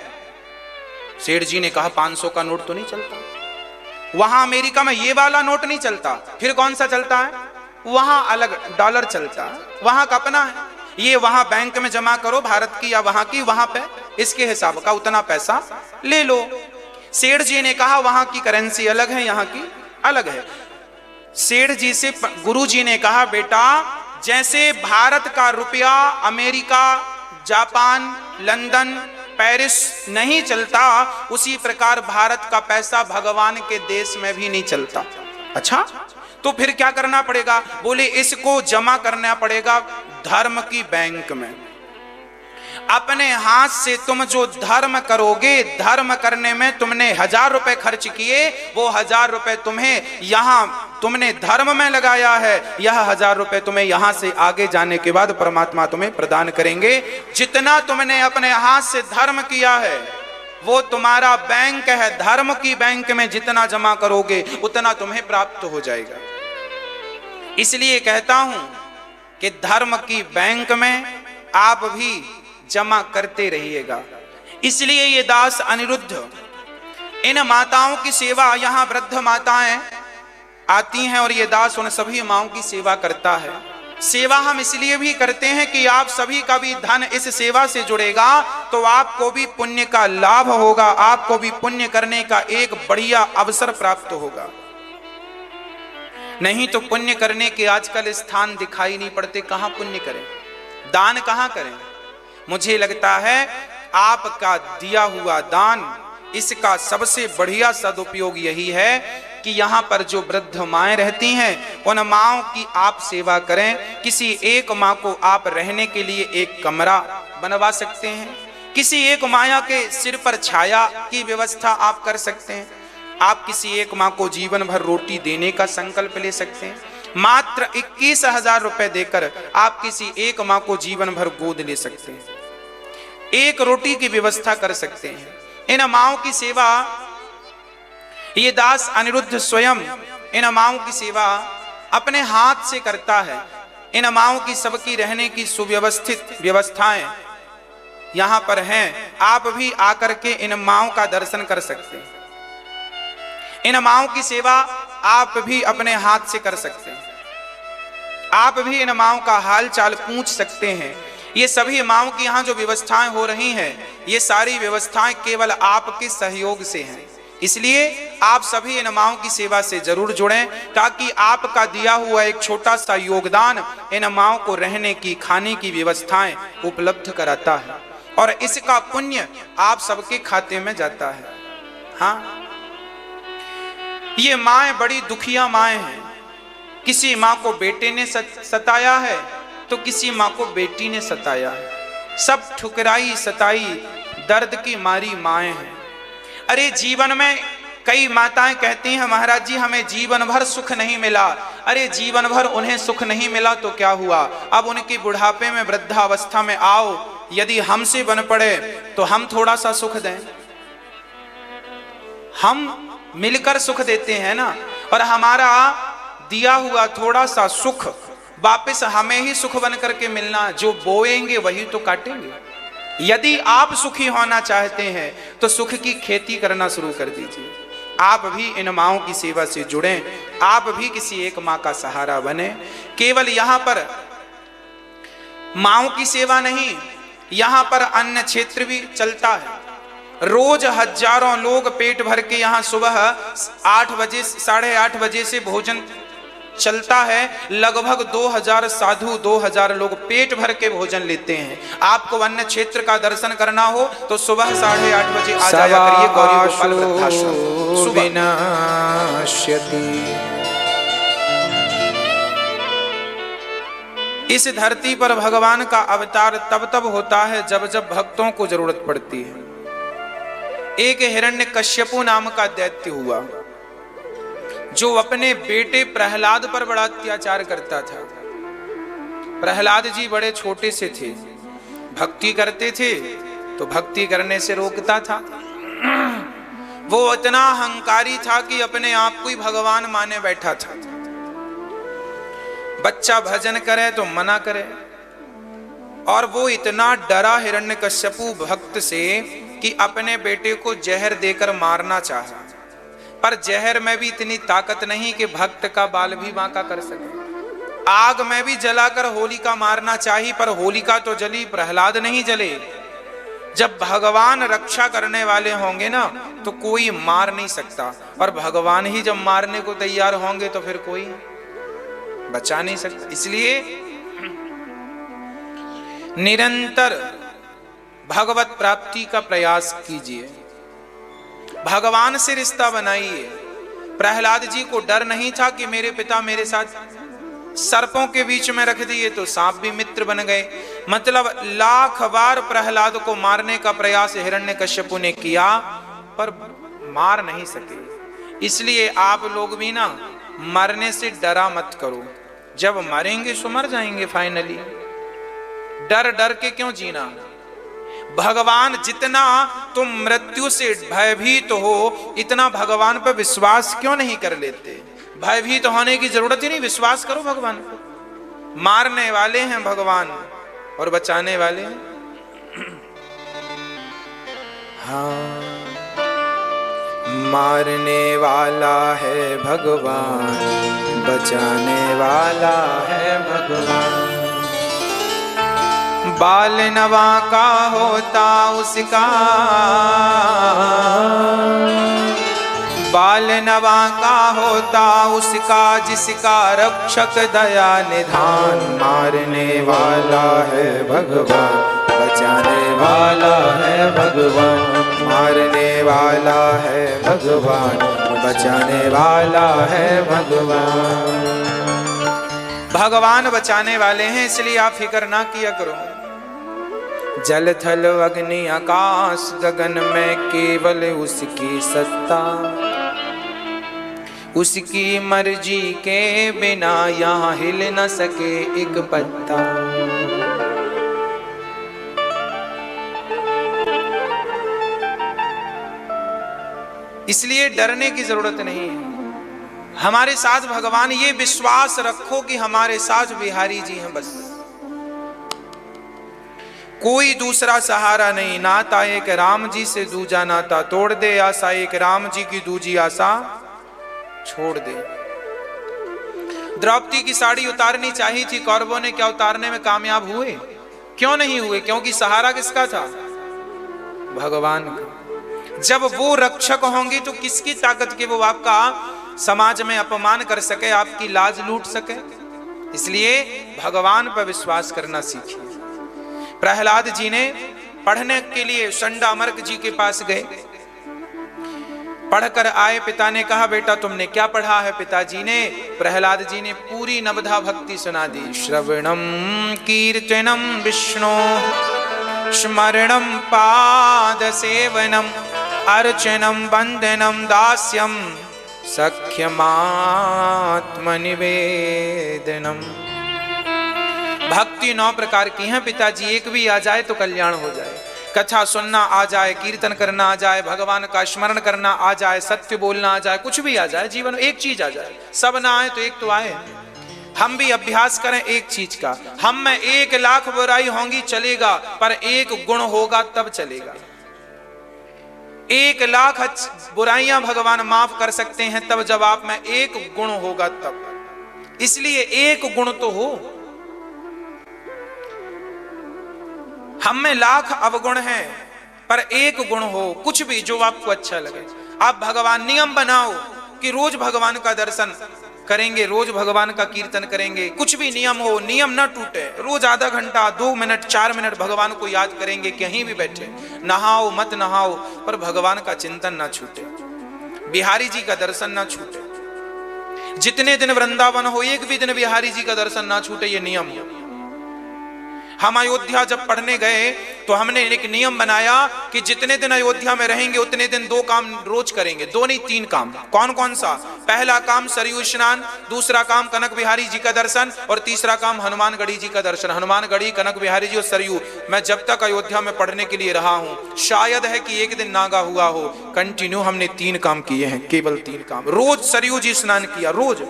सेठ जी ने कहा 500 का नोट तो नहीं चलता, वहां अमेरिका में ये वाला नोट नहीं चलता। फिर कौन सा चलता है? वहां अलग डॉलर चलता है, वहां का अपना है। ये वहां बैंक में जमा करो भारत की या वहां की, वहां पे इसके हिसाब का उतना पैसा ले लो। सेठ जी ने कहा वहां की करेंसी अलग है, यहाँ की अलग है। सेठ जी से गुरु जी ने कहा बेटा जैसे भारत का रुपया अमेरिका, जापान, लंदन, पेरिस नहीं चलता, उसी प्रकार भारत का पैसा भगवान के देश में भी नहीं चलता। अच्छा, तो फिर क्या करना पड़ेगा? बोले इसको जमा करना पड़ेगा धर्म की बैंक में। अपने हाथ से तुम जो धर्म करोगे, धर्म करने में तुमने 1000 रुपए खर्च किए, वो 1000 रुपए तुम्हें यहां तुमने धर्म में लगाया है, यह 1000 रुपए तुम्हें यहां से आगे जाने के बाद परमात्मा तुम्हें प्रदान करेंगे। जितना तुमने अपने हाथ से धर्म किया है वो तुम्हारा बैंक है, धर्म की बैंक में जितना जमा करोगे उतना तुम्हें प्राप्त हो जाएगा। इसलिए कहता हूं कि धर्म की बैंक में आप भी जमा करते रहिएगा। इसलिए ये दास अनिरुद्ध इन माताओं की सेवा, यहां वृद्ध माताएं आती हैं और ये दास उन सभी माओं की सेवा करता है। सेवा हम इसलिए भी करते हैं कि आप सभी का भी धन इस सेवा से जुड़ेगा तो आपको भी पुण्य का लाभ होगा, आपको भी पुण्य करने का एक बढ़िया अवसर प्राप्त होगा। नहीं तो पुण्य करने के आजकल स्थान दिखाई नहीं पड़ते, कहां पुण्य करें, दान कहां करें। मुझे लगता है आपका दिया हुआ दान, इसका सबसे बढ़िया सदुपयोग यही है कि यहाँ पर जो वृद्ध माएँ रहती हैं उन माँओं की आप सेवा करें। किसी एक माँ को आप रहने के लिए एक कमरा बनवा सकते हैं, किसी एक माया के सिर पर छाया की व्यवस्था आप कर सकते हैं, आप किसी एक माँ को जीवन भर रोटी देने का संकल्प ले सकते हैं। मात्र 21,000 रुपए देकर आप किसी एक माँ को जीवन भर गोद ले सकते हैं, एक रोटी की व्यवस्था कर सकते हैं। इन माओं की सेवा ये दास अनिरुद्ध स्वयं इन माओं की सेवा अपने हाथ से करता है। इन माओं की सबकी रहने की सुव्यवस्थित व्यवस्थाएं यहां पर हैं, आप भी आकर के इन माओं का दर्शन कर सकते हैं। इन माओं की सेवा आप भी अपने हाथ से कर सकते हैं, आप भी इन माओं का हाल चाल पूछ सकते हैं। ये सभी माओं की यहाँ जो व्यवस्थाएं हो रही हैं, ये सारी व्यवस्थाएं केवल आपके सहयोग से हैं। इसलिए आप सभी इन माओं की सेवा से जरूर जुड़ें, ताकि आपका दिया हुआ एक छोटा सा योगदान इन माओं को रहने की, खाने की व्यवस्थाएं उपलब्ध कराता है और इसका पुण्य आप सबके खाते में जाता है। हाँ, ये माएँ बड़ी दुखिया माएँ हैं। किसी माँ को बेटे ने सताया है तो किसी माँ को बेटी ने सताया है, सब ठुकराई सताई दर्द की मारी माएँ हैं। अरे जीवन में कई माताएं कहती हैं महाराज जी हमें जीवन भर सुख नहीं मिला। अरे जीवन भर उन्हें सुख नहीं मिला तो क्या हुआ, अब उनके बुढ़ापे में, वृद्धावस्था में आओ, यदि हमसे बन पड़े तो हम थोड़ा सा सुख दें। हम मिलकर सुख देते हैं ना, और हमारा दिया हुआ थोड़ा सा सुख वापस हमें ही सुख बन करके मिलना। जो बोएंगे वही तो काटेंगे। यदि आप सुखी होना चाहते हैं तो सुख की खेती करना शुरू कर दीजिए। आप भी इन माओं की सेवा से जुड़ें, आप भी किसी एक माँ का सहारा बने। केवल यहाँ पर माओं की सेवा नहीं, यहाँ पर अन्न क्षेत्र भी चलता है। रोज हजारों लोग पेट भर के यहाँ सुबह 8 बजे, 8:30 बजे से भोजन चलता है। लगभग 2000 साधु, 2000 लोग पेट भर के भोजन लेते हैं। आपको अन्न क्षेत्र का दर्शन करना हो तो सुबह 8:30 बजे आ जाया करिए गौरी गोपाल वृद्धाश्रम। इस धरती पर भगवान का अवतार तब तब होता है जब जब भक्तों को जरूरत पड़ती है। एक हिरण्यकश्यपु नाम का दैत्य हुआ जो अपने बेटे प्रहलाद पर बड़ा अत्याचार करता था। प्रहलाद जी बड़े छोटे से थे, भक्ति करते थे तो भक्ति करने से रोकता था। वो इतना अहंकारी था कि अपने आप को ही भगवान माने बैठा था। बच्चा भजन करे तो मना करे, और वो इतना डरा हिरण्यकश्यपु भक्त से कि अपने बेटे को जहर देकर मारना चाहा, पर जहर में भी इतनी ताकत नहीं कि भक्त का बाल भी बांका कर सके। आग में भी जलाकर होलिका मारना चाहिए, पर होलिका तो जली, प्रहलाद नहीं जले। जब भगवान रक्षा करने वाले होंगे ना तो कोई मार नहीं सकता, और भगवान ही जब मारने को तैयार होंगे तो फिर कोई बचा नहीं सकता। इसलिए निरंतर भगवत प्राप्ति का प्रयास कीजिए, भगवान से रिश्ता बनाइए। प्रहलाद जी को डर नहीं था कि मेरे पिता मेरे साथ सर्पों के बीच में रख दिए तो सांप भी मित्र बन गए। मतलब लाख बार प्रहलाद को मारने का प्रयास हिरण्यकश्यपु ने किया पर मार नहीं सके। इसलिए आप लोग भी ना मरने से डरा मत करो, जब मरेंगे सो मर जाएंगे फाइनली। डर डर के क्यों जीना? भगवान जितना तुम मृत्यु से भयभीत हो, इतना भगवान पर विश्वास क्यों नहीं कर लेते? भयभीत होने की जरूरत ही नहीं, विश्वास करो भगवान को। मारने वाले हैं भगवान और बचाने वाले हैं। हाँ, मारने वाला है भगवान, बचाने वाला है भगवान। बाल नवा का होता उसका, बाल नवा का होता उसका, जिसका रक्षक दया निधान। मारने वाला है भगवान, बचाने वाला है भगवान। मारने वाला है भगवान, बचाने वाला है भगवान। भगवान बचाने वाले हैं, इसलिए आप फिक्र ना किया करो। जल थल अग्नि आकाश गगन में केवल उसकी सत्ता, उसकी मर्जी के बिना यहाँ हिल न सके एक पत्ता। इसलिए डरने की जरूरत नहीं है। हमारे साथ भगवान, ये विश्वास रखो कि हमारे साथ बिहारी जी हैं बस, कोई दूसरा सहारा नहीं। नाता एक राम जी से दूजा नाता तोड़ दे, आशा एक राम जी की दूजी आशा छोड़ दे। द्रौपदी की साड़ी उतारनी चाहिए थी, कौरवों ने क्या उतारने में कामयाब हुए? क्यों नहीं हुए? क्योंकि सहारा किसका था? भगवान का। जब वो रक्षक होंगे तो किसकी ताकत के वो आपका समाज में अपमान कर सके, आपकी लाज लूट सके? इसलिए भगवान पर विश्वास करना सीखिए। प्रहलाद जी ने पढ़ने के लिए संडामर्क जी के पास गए, पढ़कर आए। पिता ने कहा, बेटा तुमने क्या पढ़ा है? पिताजी ने, प्रहलाद जी ने पूरी नवधा भक्ति सुना दी। श्रवणम कीर्तनम विष्णु, स्मरणम पाद सेवनम, अर्चनम वंदनम दास्यम, सख्यमात्म निवेदनम। भक्ति 9 प्रकार की है पिताजी, एक भी आ जाए तो कल्याण हो जाए। कथा सुनना आ जाए, कीर्तन करना आ जाए, भगवान का स्मरण करना आ जाए, सत्य बोलना आ जाए, कुछ भी आ जाए जीवन में, एक चीज आ जाए। सब ना आए तो एक तो आए। हम भी अभ्यास करें एक चीज का। हम में 1 लाख बुराई होंगी चलेगा, पर एक गुण होगा तब चलेगा। 1 लाख बुराइयां भगवान माफ कर सकते हैं तब जब आप में एक गुण होगा तब। इसलिए एक गुण तो हो। हम में लाख अवगुण हैं, पर एक गुण हो, कुछ भी जो आपको अच्छा लगे। आप भगवान नियम बनाओ कि रोज भगवान का दर्शन करेंगे, रोज भगवान का कीर्तन करेंगे। कुछ भी नियम हो, नियम ना टूटे। रोज आधा घंटा, 2 मिनट, 4 मिनट भगवान को याद करेंगे, कहीं भी बैठे। नहाओ मत नहाओ, पर भगवान का चिंतन ना छूटे, बिहारी जी का दर्शन ना छूटे। जितने दिन वृंदावन हो, एक भी दिन बिहारी जी का दर्शन ना छूटे, ये नियम है। हम अयोध्या जब पढ़ने गए तो हमने एक नियम बनाया कि जितने दिन अयोध्या में रहेंगे उतने दिन 2 काम रोज करेंगे। 2 नहीं 3 काम। कौन कौन सा? पहला काम सरयू स्नान, दूसरा काम कनक बिहारी जी का दर्शन, और तीसरा काम हनुमानगढ़ी जी का दर्शन। हनुमानगढ़ी, कनक बिहारी जी और सरयू। मैं जब तक अयोध्या में पढ़ने के लिए रहा हूं, शायद है कि एक दिन नागा हुआ हो, कंटिन्यू हमने 3 काम किए हैं, केवल 3 काम। रोज सरयू जी स्नान किया, रोज।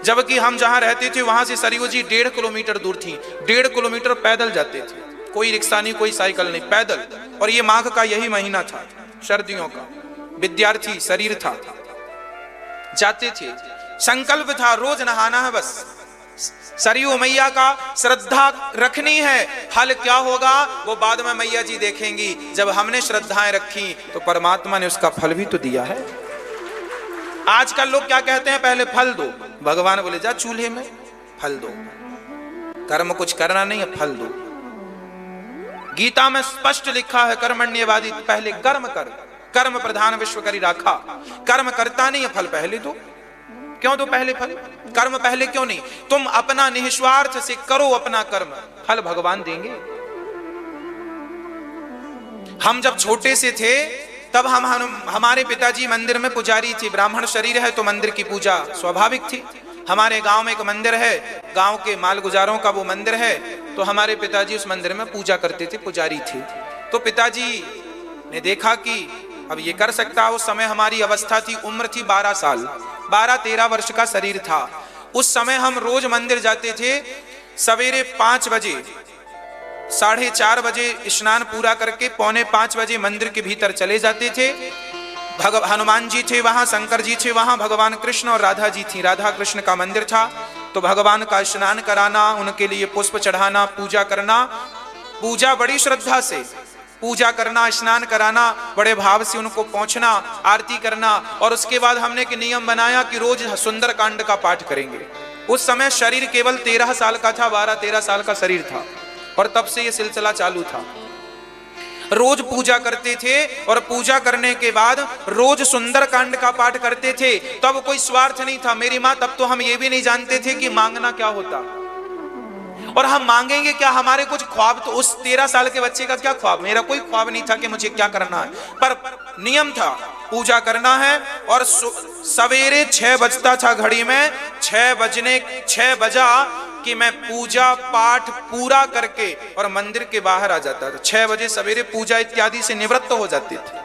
जबकि हम जहां रहते थे वहां से सरयू जी 1.5 किलोमीटर दूर थी। 1.5 किलोमीटर पैदल जाते थे, कोई रिक्शा नहीं, कोई साइकिल नहीं, पैदल। और ये माघ का यही महीना था, सर्दियों का। विद्यार्थी शरीर था, जाते थे। संकल्प था रोज नहाना है बस। सरयू मैया का श्रद्धा रखनी है, फल क्या होगा वो बाद में मैया जी देखेंगी। जब हमने श्रद्धाएं रखी तो परमात्मा ने उसका फल भी तो दिया है। आजकल लोग क्या कहते हैं? पहले फल दो। भगवान बोले जा चूल्हे में फल दो, कर्म कुछ करना नहीं है, फल दो। गीता में स्पष्ट लिखा है कर्मण्यवादी, पहले कर्म कर, कर्म प्रधान विश्व करी राखा। कर्म करता नहीं है, फल पहले दो। क्यों दो पहले फल? कर्म पहले क्यों नहीं? तुम अपना निस्वार्थ से करो अपना कर्म, फल भगवान देंगे। हम जब छोटे से थे तब हमारे पिताजी मंदिर में पुजारी थे। ब्राह्मण शरीर है तो मंदिर की पूजा स्वाभाविक थी। हमारे गांव में एक मंदिर है, गांव के मालगुजारों का वो मंदिर है, तो हमारे पिताजी उस मंदिर में पूजा करते थे, पुजारी थे। तो पिताजी ने देखा कि अब ये कर सकता। उस समय हमारी अवस्था थी, उम्र थी 12 साल, 12-13 वर्ष का शरीर था। उस समय हम रोज मंदिर जाते थे। सवेरे 5 बजे, 4:30 बजे स्नान पूरा करके 4:45 बजे मंदिर के भीतर चले जाते थे। हनुमान जी थे वहां, शंकर जी थे वहां, भगवान कृष्ण और राधा जी थी, राधा कृष्ण का मंदिर था। तो भगवान का स्नान कराना, उनके लिए पुष्प चढ़ाना, पूजा करना, पूजा बड़ी श्रद्धा से पूजा करना, स्नान कराना, बड़े भाव से उनको पहुंचना, आरती करना। और उसके बाद हमने एक नियम बनाया कि रोज सुंदर कांड का पाठ करेंगे। उस समय शरीर केवल 13 साल का था, 12-13 साल का शरीर था, और तब से यह सिलसिला चालू था। रोज पूजा करते थे और पूजा करने के बाद रोज सुंदर कांड का पाठ करते थे। तब कोई स्वार्थ नहीं था मेरी माँ, तब तो हम ये भी नहीं जानते थे कि मांगना क्या होता और हम मांगेंगे क्या। हमारे कुछ ख्वाब, तो उस 13 साल के बच्चे का क्या ख्वाब? मेरा कोई ख्वाब नहीं था कि मुझे क्या करना है, पर नियम था पूजा करना है। और सवेरे 6 बजता था घड़ी में, 6 बजा कि मैं पूजा पाठ पूरा करके और मंदिर के बाहर आ जाता था। 6 बजे सवेरे पूजा इत्यादि से निवृत्त हो जाते थे,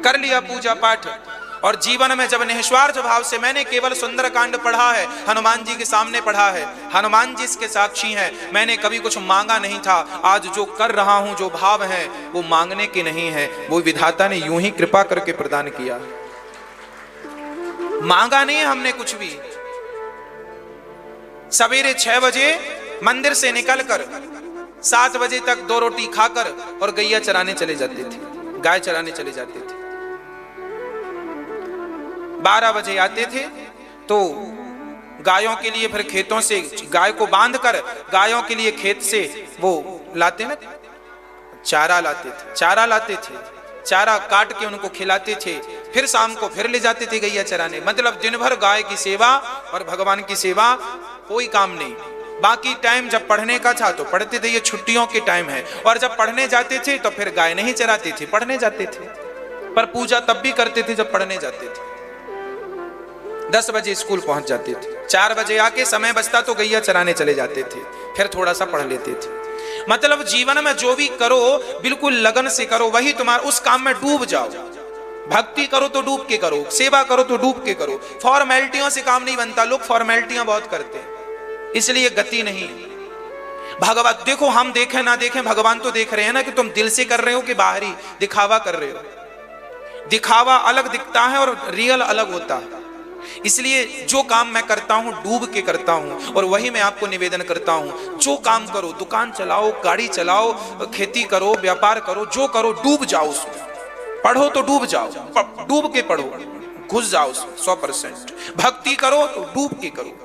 कर लिया पूजा पाठ। और जीवन में जब निस्वार्थ भाव से मैंने केवल सुंदरकांड पढ़ा है, हनुमान जी के सामने पढ़ा है, हनुमान जी इसके साक्षी हैं, मैंने कभी कुछ मांगा नहीं था। आज जो कर रहा हूं, जो भाव है, वो मांगने के नहीं है, वो विधाता ने यूं ही कृपा करके प्रदान किया। मांगा नहीं हमने कुछ भी। सवेरे 6 बजे मंदिर से निकलकर 7 बजे तक 2 रोटी खाकर और गैया चराने चले जाते थे, गाय चराने चले जाते थे। 12 बजे आते थे तो गायों के लिए फिर खेतों से गाय को बांधकर गायों के लिए खेत से वो लाते ना, चारा लाते थे, चारा काट के उनको खिलाते थे। फिर शाम को फिर ले जाते थे गैया चराने। मतलब दिन भर गाय की सेवा और भगवान की सेवा, कोई काम नहीं। बाकी टाइम जब पढ़ने का था तो पढ़ते थे, ये छुट्टियों के टाइम है। और जब पढ़ने जाते थे तो फिर गाय नहीं चराते थे, पढ़ने जाते थे। पर पूजा तब भी करते थे जब पढ़ने जाते थे। 10 बजे स्कूल पहुंच जाते थे, 4 बजे आके समय बचता तो गैया चराने चले जाते थे, फिर थोड़ा सा पढ़ लेते थे। मतलब जीवन में जो भी करो बिल्कुल लगन से करो, वही तुम्हारा, उस काम में डूब जाओ। भक्ति करो तो डूब के करो, सेवा करो तो डूब के करो। फॉर्मेलिटियों से काम नहीं बनता, लोग फॉर्मेलिटियां बहुत करते हैं, इसलिए गति नहीं। भगवत देखो, हम देखें ना देखें, भगवान तो देख रहे हैं ना कि तुम दिल से कर रहे हो कि बाहरी दिखावा कर रहे हो। दिखावा अलग दिखता है और रियल अलग होता है। इसलिए जो काम मैं करता हूं डूब के करता हूं, और वही मैं आपको निवेदन करता हूं। जो काम करो, दुकान चलाओ, गाड़ी चलाओ, खेती करो, व्यापार करो, जो करो डूब जाओ उसमें। पढ़ो तो डूब जाओ, डूब के पढ़ो, घुस जाओ उसमें 100%। भक्ति करो तो डूब के करो।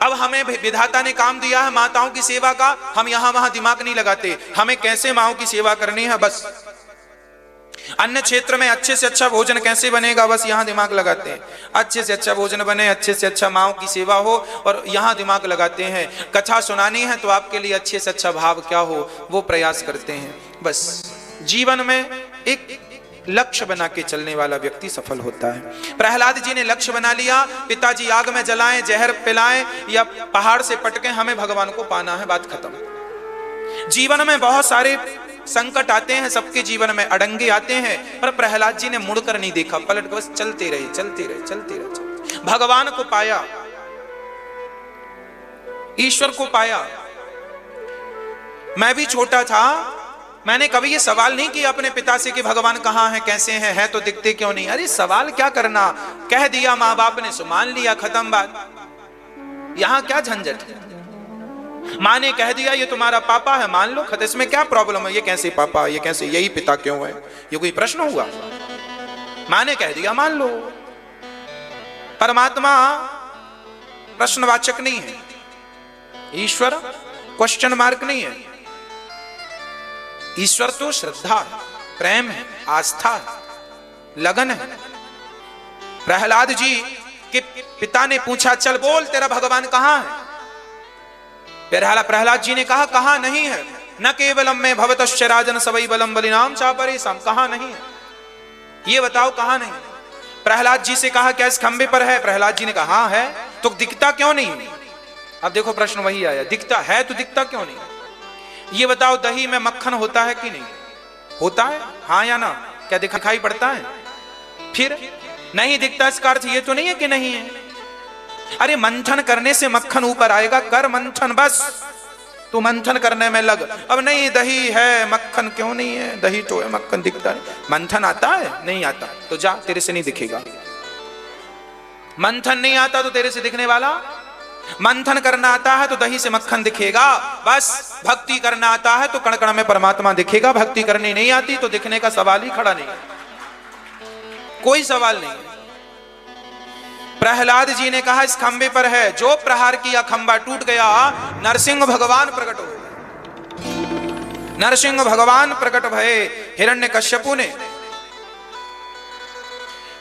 अब हमें विधाता ने काम दिया है माताओं की सेवा का, हम यहां वहां दिमाग नहीं लगाते। हमें कैसे माओ की सेवा करनी है, बस अन्य क्षेत्र में अच्छे से अच्छा भोजन कैसे बनेगा, बस यहाँ दिमाग लगाते हैं। अच्छे से अच्छा भोजन बने, अच्छे से अच्छा माओ की सेवा हो, और यहाँ दिमाग लगाते हैं। कथा सुनानी है तो आपके लिए अच्छे से अच्छा भाव क्या हो, वो प्रयास करते हैं। बस जीवन में एक लक्ष्य बना के चलने वाला व्यक्ति सफल होता है। प्रहलाद जी ने लक्ष्य बना लिया, पिताजी आग में जलाएं, जहर पिलाएं या पहाड़ से पटके, हमें भगवान को पाना है, बात खत्म। जीवन में बहुत सारे संकट आते हैं, सबके जीवन में अड़ंगे आते हैं, पर प्रहलाद जी ने मुड़कर नहीं देखा, पलट बस चलते रहे। भगवान को पाया, ईश्वर को पाया। मैं भी छोटा था, मैंने कभी ये सवाल नहीं किया अपने पिता से कि भगवान कहाँ है, कैसे हैं, है तो दिखते क्यों नहीं। अरे सवाल क्या करना, कह दिया माँ बाप ने सो मान लिया, खत्म बात। यहां क्या झंझट है। माँ ने कह दिया ये तुम्हारा पापा है, मान लो, खत्म। इसमें क्या प्रॉब्लम है, ये कैसे पापा, ये कैसे, यही पिता क्यों है, ये कोई प्रश्न हुआ। माँ ने कह दिया मान लो। परमात्मा प्रश्नवाचक नहीं है, ईश्वर क्वेश्चन मार्क नहीं है। ईश्वर तो श्रद्धा है, प्रेम है, आस्था है, लगन है। प्रहलाद जी के पिता ने पूछा, चल बोल तेरा भगवान कहां है? प्रहलाद जी ने कहा, कहां नहीं है, न केवलम में भवतश्च राजन सवै बलम बलिनाम चापरेशम, कहां नहीं है, ये बताओ कहां नहीं। प्रहलाद जी से कहा, क्या इस खंबे पर है? प्रहलाद जी ने कहा हाँ है। तो दिखता क्यों नहीं? अब देखो प्रश्न वही आया, दिखता है तो दिखता क्यों नहीं? ये बताओ, दही में मक्खन होता है कि नहीं होता है? हाँ या ना? क्या दिखाई पड़ता है? फिर नहीं दिखता, इसका अर्थ ये तो नहीं है कि नहीं है। अरे मंथन करने से मक्खन ऊपर आएगा, कर मंथन, बस तू मंथन करने में लग। अब नहीं, दही है मक्खन क्यों नहीं है? दही तो है, मक्खन दिखता है। मंथन आता है? नहीं आता, तो जा, तेरे से नहीं दिखेगा। मंथन नहीं आता तो तेरे से दिखने वाला? मंथन करना आता है तो दही से मक्खन दिखेगा। बस भक्ति करना आता है तो कण कण में परमात्मा दिखेगा। भक्ति करनी नहीं आती तो दिखने का सवाल ही खड़ा नहीं, कोई सवाल नहीं। प्रहलाद जी ने कहा इस खंबे पर है, जो प्रहार किया खंबा टूट गया, नरसिंह भगवान प्रकट हो गए। नरसिंह भगवान प्रकट भये। हिरण्यकश्यपु ने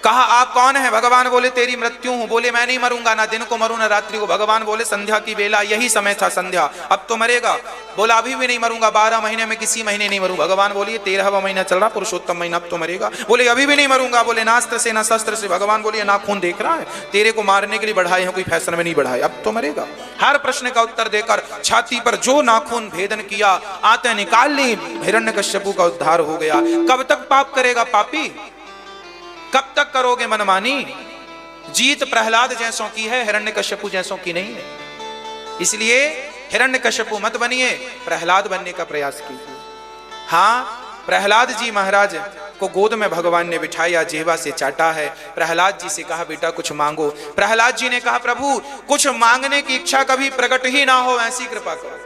कहा, आप कौन है? भगवान बोले, तेरी मृत्यु हूं। बोले, मैं नहीं मरूंगा, ना दिन को मरूं ना रात्रि को। भगवान बोले, संध्या की बेला, यही समय था संध्या, अब तो मरेगा। बोला, अभी भी नहीं मरूंगा, 12 महीने में किसी महीने नहीं मरूं। भगवान बोलिए, 13वां महीना चल रहा, पुरुषोत्तम महीना, अब तो मरेगा। बोले, अभी भी नहीं मरूंगा। बोले, ना अस्त्र से ना शस्त्र से। भगवान बोलिए, ना खून देख रहा है, तेरे को मारने के लिए बढ़ाए हैं, कोई फैशन में नहीं बढ़ाए, अब तो मरेगा। हर प्रश्न का उत्तर देकर छाती पर जो नाखून भेदन किया, आते निकाल ली, हिरण्यकश्यपु का उद्धार हो गया। कब तक पाप करेगा पापी? कब तक करोगे मनमानी? जीत प्रहलाद जैसों की है, हिरण्यकश्यपु जैसों की नहीं है। इसलिए हिरण्यकश्यपु मत बनिए, प्रहलाद बनने का प्रयास कीजिए। हाँ, प्रहलाद जी महाराज को गोद में भगवान ने बिठाया, जिह्वा से चाटा है। प्रहलाद जी से कहा, बेटा कुछ मांगो। प्रहलाद जी ने कहा, प्रभु कुछ मांगने की इच्छा कभी प्रकट ही ना हो, ऐसी कृपा करो।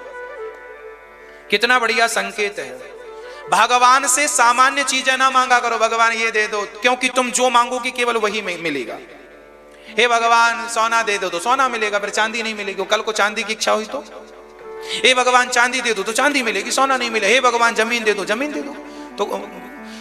कितना बढ़िया संकेत है। भगवान से सामान्य चीजें ना मांगा करो, भगवान ये दे दो, क्योंकि तुम जो मांगोगी केवल वही मिलेगा। हे भगवान सोना दे दो तो सोना मिलेगा, फिर चांदी नहीं मिलेगी। कल को चांदी की इच्छा हुई तो, हे भगवान चांदी दे दो तो चांदी मिलेगी, सोना नहीं मिलेगा। हे भगवान जमीन दे दो, जमीन दे दो तो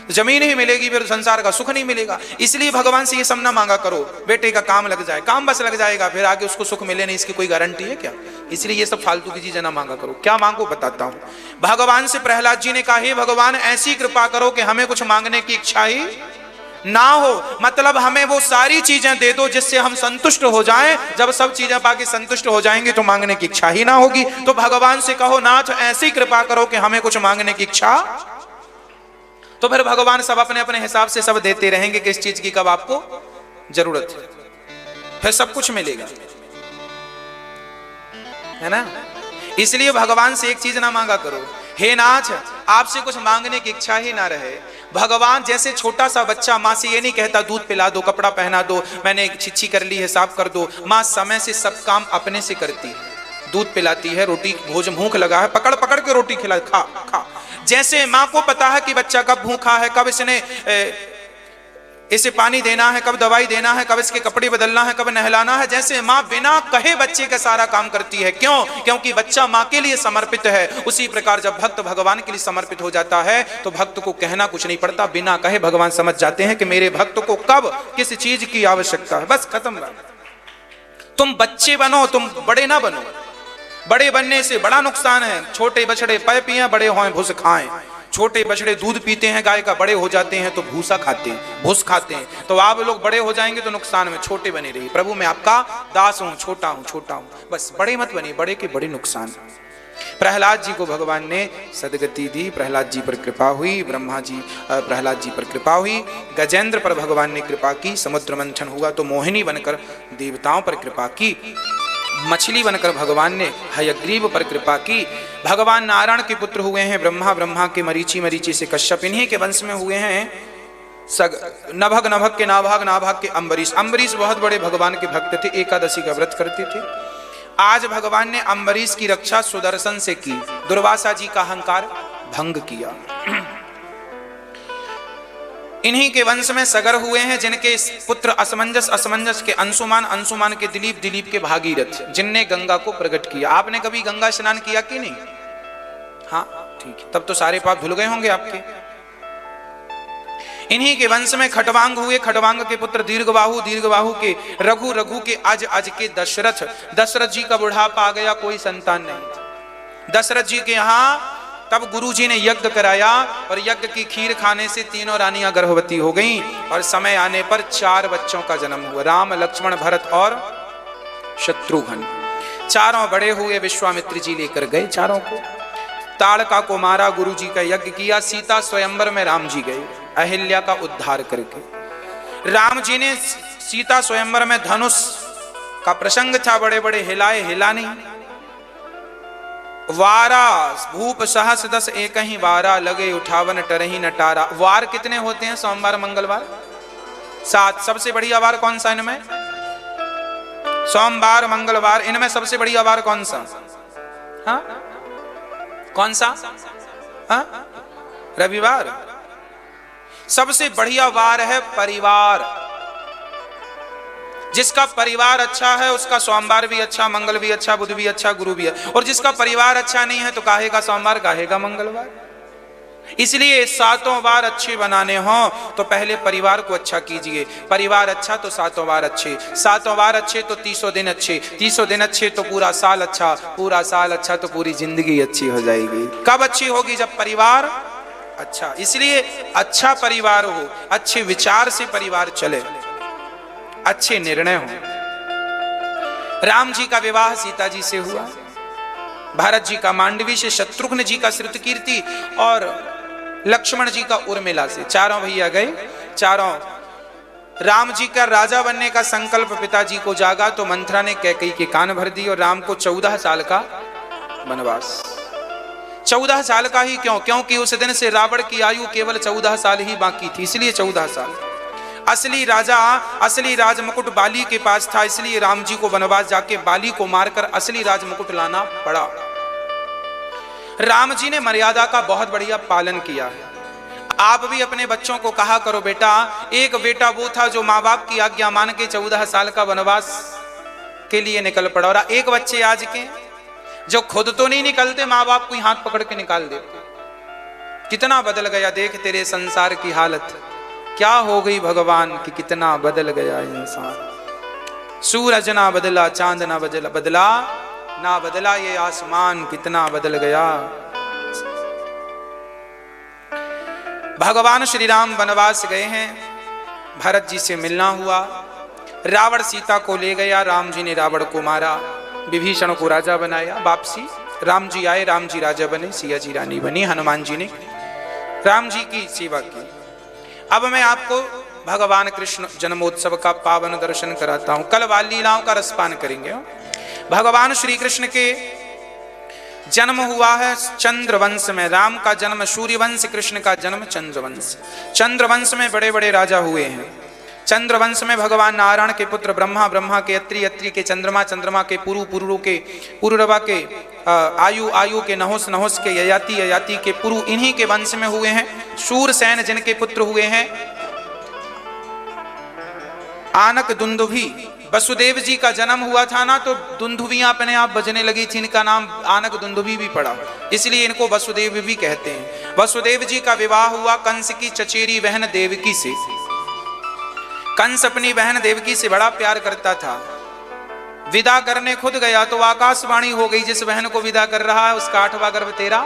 जमीन ही मिलेगी, फिर संसार का सुख नहीं मिलेगा। इसलिए भगवान से ये सब ना मांगा करो, बेटे का काम लग जाए, काम बस लग जाएगा, फिर आगे उसको सुख मिले नहीं, इसकी कोई गारंटी है क्या? इसलिए ये सब फालतू की चीजें ना मांगा करो। क्या मांगो बताता हूं। भगवान से प्रहलाद जी ने कहा, हे भगवान ऐसी कृपा करो कि हमें कुछ मांगने की इच्छा ही ना हो, मतलब हमें वो सारी चीजें दे दो जिससे हम संतुष्ट हो जाएं। जब सब चीजें पाके संतुष्ट हो जाएंगे तो मांगने की इच्छा ही ना होगी। तो भगवान से कहो, नाथ ऐसी कृपा करो कि हमें कुछ मांगने की इच्छा। तो फिर भगवान सब अपने अपने हिसाब से सब देते रहेंगे, किस चीज की कब आपको जरूरत है, फिर सब कुछ मिलेगा, है ना। इसलिए भगवान से एक चीज ना मांगा करो, हे नाथ आपसे कुछ मांगने की इच्छा ही ना रहे। भगवान जैसे छोटा सा बच्चा माँ से ये नहीं कहता दूध पिला दो, कपड़ा पहना दो, मैंने छिछी कर ली है साफ कर दो। माँ समय से सब काम अपने से करती है, दूध पिलाती है, रोटी भोजन, भूख लगा है पकड़ पकड़ के रोटी खिला, खा खा। जैसे माँ को पता है कि बच्चा कब भूखा है, कब इसे पानी देना है, कब दवाई देना है, कब इसके कपड़े बदलना है, कब नहलाना है, जैसे माँ बिना कहे बच्चे का सारा काम करती है। क्यों? क्योंकि बच्चा माँ के लिए समर्पित है। उसी प्रकार जब भक्त भगवान के लिए समर्पित हो जाता है तो भक्त को कहना कुछ नहीं पड़ता, बिना कहे भगवान समझ जाते हैं कि मेरे भक्त को कब किस चीज की आवश्यकता है। बस खत्म बात। तुम बच्चे बनो, तुम बड़े ना बनो। बड़े बनने से बड़ा नुकसान है। छोटे बछड़े पै पिए, बड़े हों भूस खाएं। छोटे बछड़े दूध पीते हैं गाय का, बड़े हो जाते हैं तो भूसा खाते हैं, भूस खाते हैं। तो आप लोग बड़े हो जाएंगे तो नुकसान में, छोटे बने रहिए। प्रभु मैं आपका दास हूं, छोटा हूं, छोटा हूं, बस बड़े मत बनिए, बड़े के बड़े नुकसान। प्रहलाद जी को भगवान ने सदगति दी, प्रहलाद जी पर कृपा हुई, ब्रह्मा जी प्रहलाद जी पर कृपा हुई, गजेंद्र पर भगवान ने कृपा की, समुद्र मंथन हुआ तो मोहिनी बनकर देवताओं पर कृपा की, मछली बनकर भगवान ने हयग्रीव पर कृपा की। भगवान नारायण के पुत्र हुए हैं ब्रह्मा, ब्रह्मा के मरीचि, मरीचि से कश्यप, इन्हीं के वंश में हुए हैं नभग, नभग के नाभाग, नाभाग के अम्बरीश। अम्बरीश बहुत बड़े भगवान के भक्त थे, एकादशी का व्रत करते थे। आज भगवान ने अम्बरीश की रक्षा सुदर्शन से की, दुर्वासा जी का अहंकार भंग किया। इन्हीं के वंश में सगर हुए हैं, जिनके पुत्र असमंजस, असमंजस के अंशुमान, अंशुमान के दिलीप, दिलीप के भागीरथ, जिनने गंगा को प्रकट किया। आपने कभी गंगा स्नान किया कि नहीं? हाँ ठीक है, तब तो सारे पाप धुल गए होंगे आपके। इन्हीं के वंश में खटवांग हुए, खटवांग के पुत्र दीर्घबाहु, दीर्घबाहु के रघु, रघु के अज के दशरथ। दशरथ जी का बुढ़ापा आ गया, कोई संतान नहीं। दशरथ जी के यहाँ तब गुरुजी ने यज्ञ कराया और यज्ञ की खीर खाने से तीनों रानियां गर्भवती हो गईं और समय आने पर 4 बच्चों का जन्म हुआ, राम, लक्ष्मण, भरत और शत्रुघ्न। चारों बड़े हुए, विश्वामित्र जी लेकर गए चारों को। ताड़का को मारा, गुरुजी का यज्ञ किया। सीता स्वयंवर में राम जी गए अहिल्या का उद्धार करके। राम जी ने सीता स्वयंवर में धनुष का प्रसंग था, बड़े बड़े हिलाए, हिला नहीं। वारा भूप सहस 10 एक ही वारा, लगे उठावन टरही नटारा। वार कितने होते हैं? सोमवार, मंगलवार 7। सबसे बढ़िया वार कौन सा इनमें? सोमवार, मंगलवार। इनमें सबसे बढ़िया वार कौन सा? हाँ कौन सा? हाँ रविवार। सबसे बढ़िया वार है परिवार। जिसका परिवार अच्छा है उसका सोमवार भी अच्छा, मंगल भी अच्छा, बुध भी अच्छा, गुरु भी अच्छा। और जिसका परिवार अच्छा नहीं है तो काहेगा सोमवार, काहेगा मंगलवार। इसलिए 7 वार अच्छे बनाने हो तो पहले परिवार को अच्छा कीजिए। परिवार अच्छा तो 7 वार अच्छे, 7 वार अच्छे तो 30 दिन अच्छे, 30 दिन अच्छे तो पूरा साल अच्छा, पूरा साल अच्छा तो पूरी जिंदगी अच्छी हो जाएगी। कब अच्छी होगी? जब परिवार अच्छा। इसलिए अच्छा परिवार हो, अच्छे विचार से परिवार चले, अच्छे निर्णय हो। राम जी का विवाह सीता जी से हुआ, भरत जी का मांडवी से, शत्रुघ्न जी का श्रुतकीर्ति और लक्ष्मण जी का उर्मिला से। चारों भैया गए, चारों। राम जी का राजा बनने का संकल्प पिताजी को जागा तो मंथरा ने कैकेयी के कान भर दी और राम को 14 साल का वनवास। 14 साल का ही क्यों? क्योंकि उस दिन से रावण की आयु केवल 14 साल ही बाकी थी, इसलिए 14 साल। असली राजा, असली राजमुकुट बाली के पास था, इसलिए राम जी को वनवास जाके बाली को मारकर असली राजमुकुट लाना पड़ा। राम जी ने मर्यादा का बहुत बढ़िया पालन किया है। आप भी अपने बच्चों को कहा करो, बेटा, एक बेटा वो था जो माँ बाप की आज्ञा मान के 14 साल का वनवास के लिए निकल पड़ा, और एक बच्चे आज के जो खुद तो नहीं निकलते, माँ बाप को हाथ पकड़ के निकाल देते। कितना बदल गया देख तेरे संसार की हालत, क्या हो गई भगवान कि कितना बदल गया इंसान। सूरज ना बदला, चांद ना बदला ना बदला ये आसमान, कितना बदल गया। भगवान श्री राम वनवास गए हैं, भरत जी से मिलना हुआ। रावण सीता को ले गया, राम जी ने रावण को मारा, विभीषण को राजा बनाया। वापसी राम जी आए, राम जी राजा बने, सिया जी रानी बनी। हनुमान जी ने राम जी की सेवा की। अब मैं आपको भगवान कृष्ण जन्मोत्सव का पावन दर्शन कराता हूं। कल बाल लीलाओं का रसपान करेंगे। भगवान श्री कृष्ण के जन्म हुआ है चंद्रवंश में। राम का जन्म सूर्यवंश, कृष्ण का जन्म चंद्रवंश। चंद्रवंश में बड़े बड़े राजा हुए हैं। चंद्रवंश में भगवान नारायण के पुत्र ब्रह्मा, ब्रह्मा के अत्रि, अत्रि के चंद्रमा, चंद्रमा के पुरु, पुरु के पुरुरवा के आयु, आयु के नहुस, नहुस के ययाति, ययाति के पुरु, इन्हीं के वंश में हुए हैं। शूरसेन जिनके पुत्र हुए हैं आनक, दुंदुभी। वसुदेव जी का जन्म हुआ था ना, तो दुंदुभियां अपने आप बजने लगी थी, इनका नाम आनक दुंदुभी भी पड़ा, इसलिए इनको वसुदेव भी कहते हैं। वसुदेव जी का विवाह हुआ कंस की चचेरी बहन देवकी से। कंस अपनी बहन देवकी से बड़ा प्यार करता था। विदा करने खुद गया तो आकाशवाणी हो गई, जिस बहन को विदा कर रहा है उसका 8वां गर्भ तेरा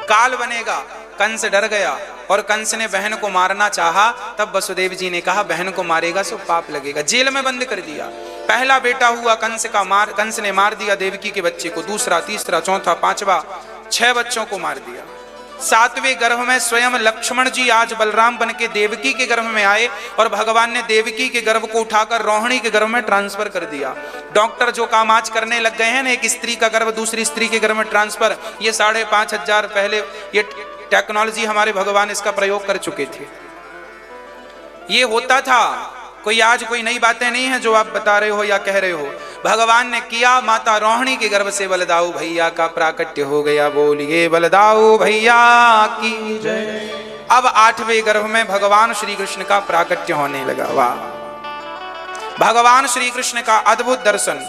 काल बनेगा। कंस डर गया और कंस ने बहन को मारना चाहा। तब वसुदेव जी ने कहा बहन को मारेगा सो पाप लगेगा। जेल में बंद कर दिया। पहला बेटा हुआ कंस का, कंस ने मार दिया देवकी के बच्चे को। दूसरा, तीसरा, चौथा, 5वां, 6 बच्चों को मार दिया। 7वें गर्भ में स्वयं लक्ष्मण जी आज बलराम बन के देवकी के गर्भ में आए और भगवान ने देवकी के गर्भ को उठाकर रोहिणी के गर्भ में ट्रांसफर कर दिया। डॉक्टर जो काम आज करने लग गए हैं ना, एक स्त्री का गर्भ दूसरी स्त्री के गर्भ में ट्रांसफर, ये 5,500 पहले ये टेक्नोलॉजी हमारे भगवान इसका प्रयोग कर चुके थे। ये होता था, कोई आज कोई नई बातें नहीं है जो आप बता रहे हो या कह रहे हो। भगवान ने किया। माता रोहिणी के गर्भ से बलदाऊ भैया का प्राकट्य हो गया। बोलिए बलदाऊ भैया की जय। अब 8वें गर्भ में भगवान श्री कृष्ण का प्राकट्य होने लगा। वाह, भगवान श्री कृष्ण का अद्भुत दर्शन।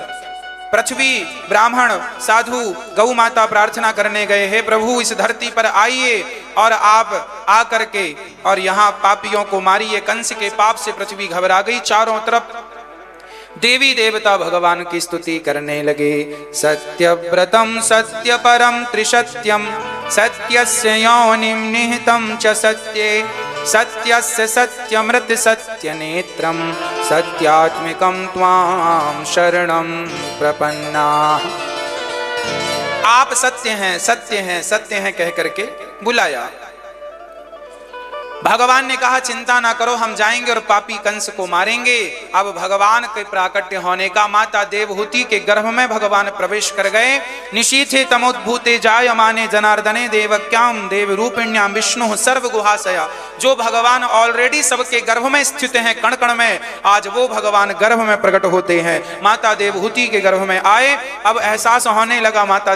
पृथ्वी, ब्राह्मण, साधु, गौ माता प्रार्थना करने गए, हे प्रभु इस धरती पर आइए और आप आकर के और यहाँ पापियों को मारिए। कंस के पाप से पृथ्वी घबरा गई। चारों तरफ देवी देवता भगवान की स्तुति करने लगे। सत्यव्रतम सत्य परम त्रिसत्यम सत्यस्य योनिम निहितम च सत्ये सत्यस्य सत्यमृत सत्य नेत्रम सत्यात्मिकम त्वाम शरणम प्रपन्ना। आप सत्य हैं, सत्य हैं, सत्य हैं कह करके बुलाया। भगवान ने कहा चिंता ना करो, हम जाएंगे और पापी कंस को मारेंगे। अब भगवान के प्राकट्य होने का, माता देवहूति के गर्भ में भगवान प्रवेश कर गए। निशीथे तमोद्भूते जायमाने जनार्दने देवक्याम देव रूपिण्याम विष्णु सर्व गुहाशया। जो भगवान ऑलरेडी सबके गर्भ में स्थित हैं, कण कण में, आज वो भगवान गर्भ में प्रकट होते हैं। माता देवहूति के गर्भ में आए। अब एहसास होने लगा माता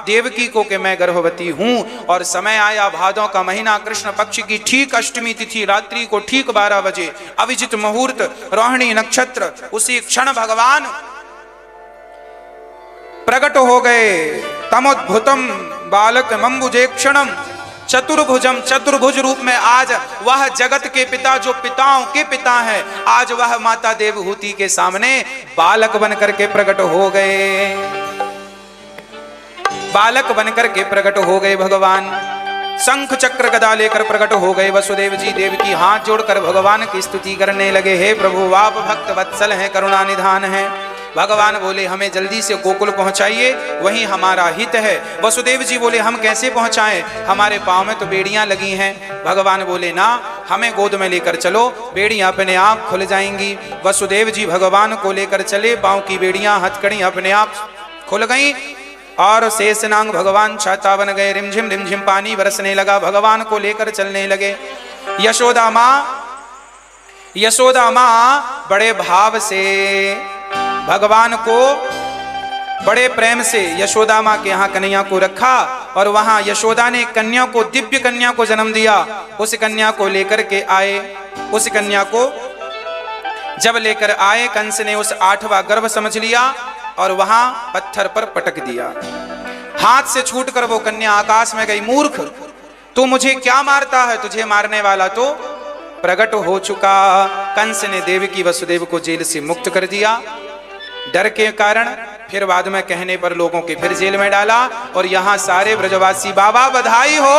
देवकी को कि मैं गर्भवती हूं। और समय आया, भादों का महीना, कृष्ण पक्ष की ठीक अष्टमी तिथि, रात्रि को ठीक 12 बजे, अभिजित मुहूर्त, रोहिणी नक्षत्र, उसी क्षण भगवान प्रकट हो गए। तमोद्भुतम बालक मंबुजे क्षणम चतुर्भुजम, चतुर्भुज रूप में आज वह जगत के पिता, जो पिताओं के पिता हैं, आज वह माता देवहूति के सामने बालक बनकर के प्रकट हो गए। बालक बनकर के प्रकट हो गए भगवान। शंख चक्र गदा लेकर प्रकट हो गए। वसुदेव जी देवकी हाथ जोड़कर भगवान की स्तुति करने लगे। हे प्रभु, आप भक्त वत्सल हैं, करुणा निधान हैं। भगवान बोले हमें जल्दी से गोकुल पहुंचाइए, वहीं हमारा हित है। वसुदेव जी बोले हम कैसे पहुंचाएं, हमारे पांव में तो बेड़ियां लगी हैं। भगवान बोले ना, हमें गोद में लेकर चलो, बेड़ियां अपने आप खुल जाएंगी। वसुदेव जी भगवान को लेकर चले, पांव की बेड़ियां, हथकड़ी अपने आप खुल गई और शेषनांग भगवान छाता बन गए। रिमझिम पानी बरसने लगा। भगवान को लेकर चलने लगे। यशोदा माँ बड़े भाव से भगवान को, बड़े प्रेम से यशोदा माँ के यहाँ कन्या को रखा और वहां यशोदा ने कन्या को, दिव्य कन्या को जन्म दिया। उस कन्या को लेकर के आए। उस कन्या को जब लेकर आए, कंस ने उस 8वां गर्भ समझ लिया और वहां पत्थर पर पटक दिया। हाथ से छूटकर वो कन्या आकाश में गई। मूर्ख, तू मुझे क्या मारता है, तुझे मारने वाला तो प्रकट हो चुका। कंस ने देवकी वसुदेव को जेल से मुक्त कर दिया डर के कारण। फिर बाद में कहने पर लोगों के फिर जेल में डाला। और यहां सारे ब्रजवासी बाबा बधाई हो।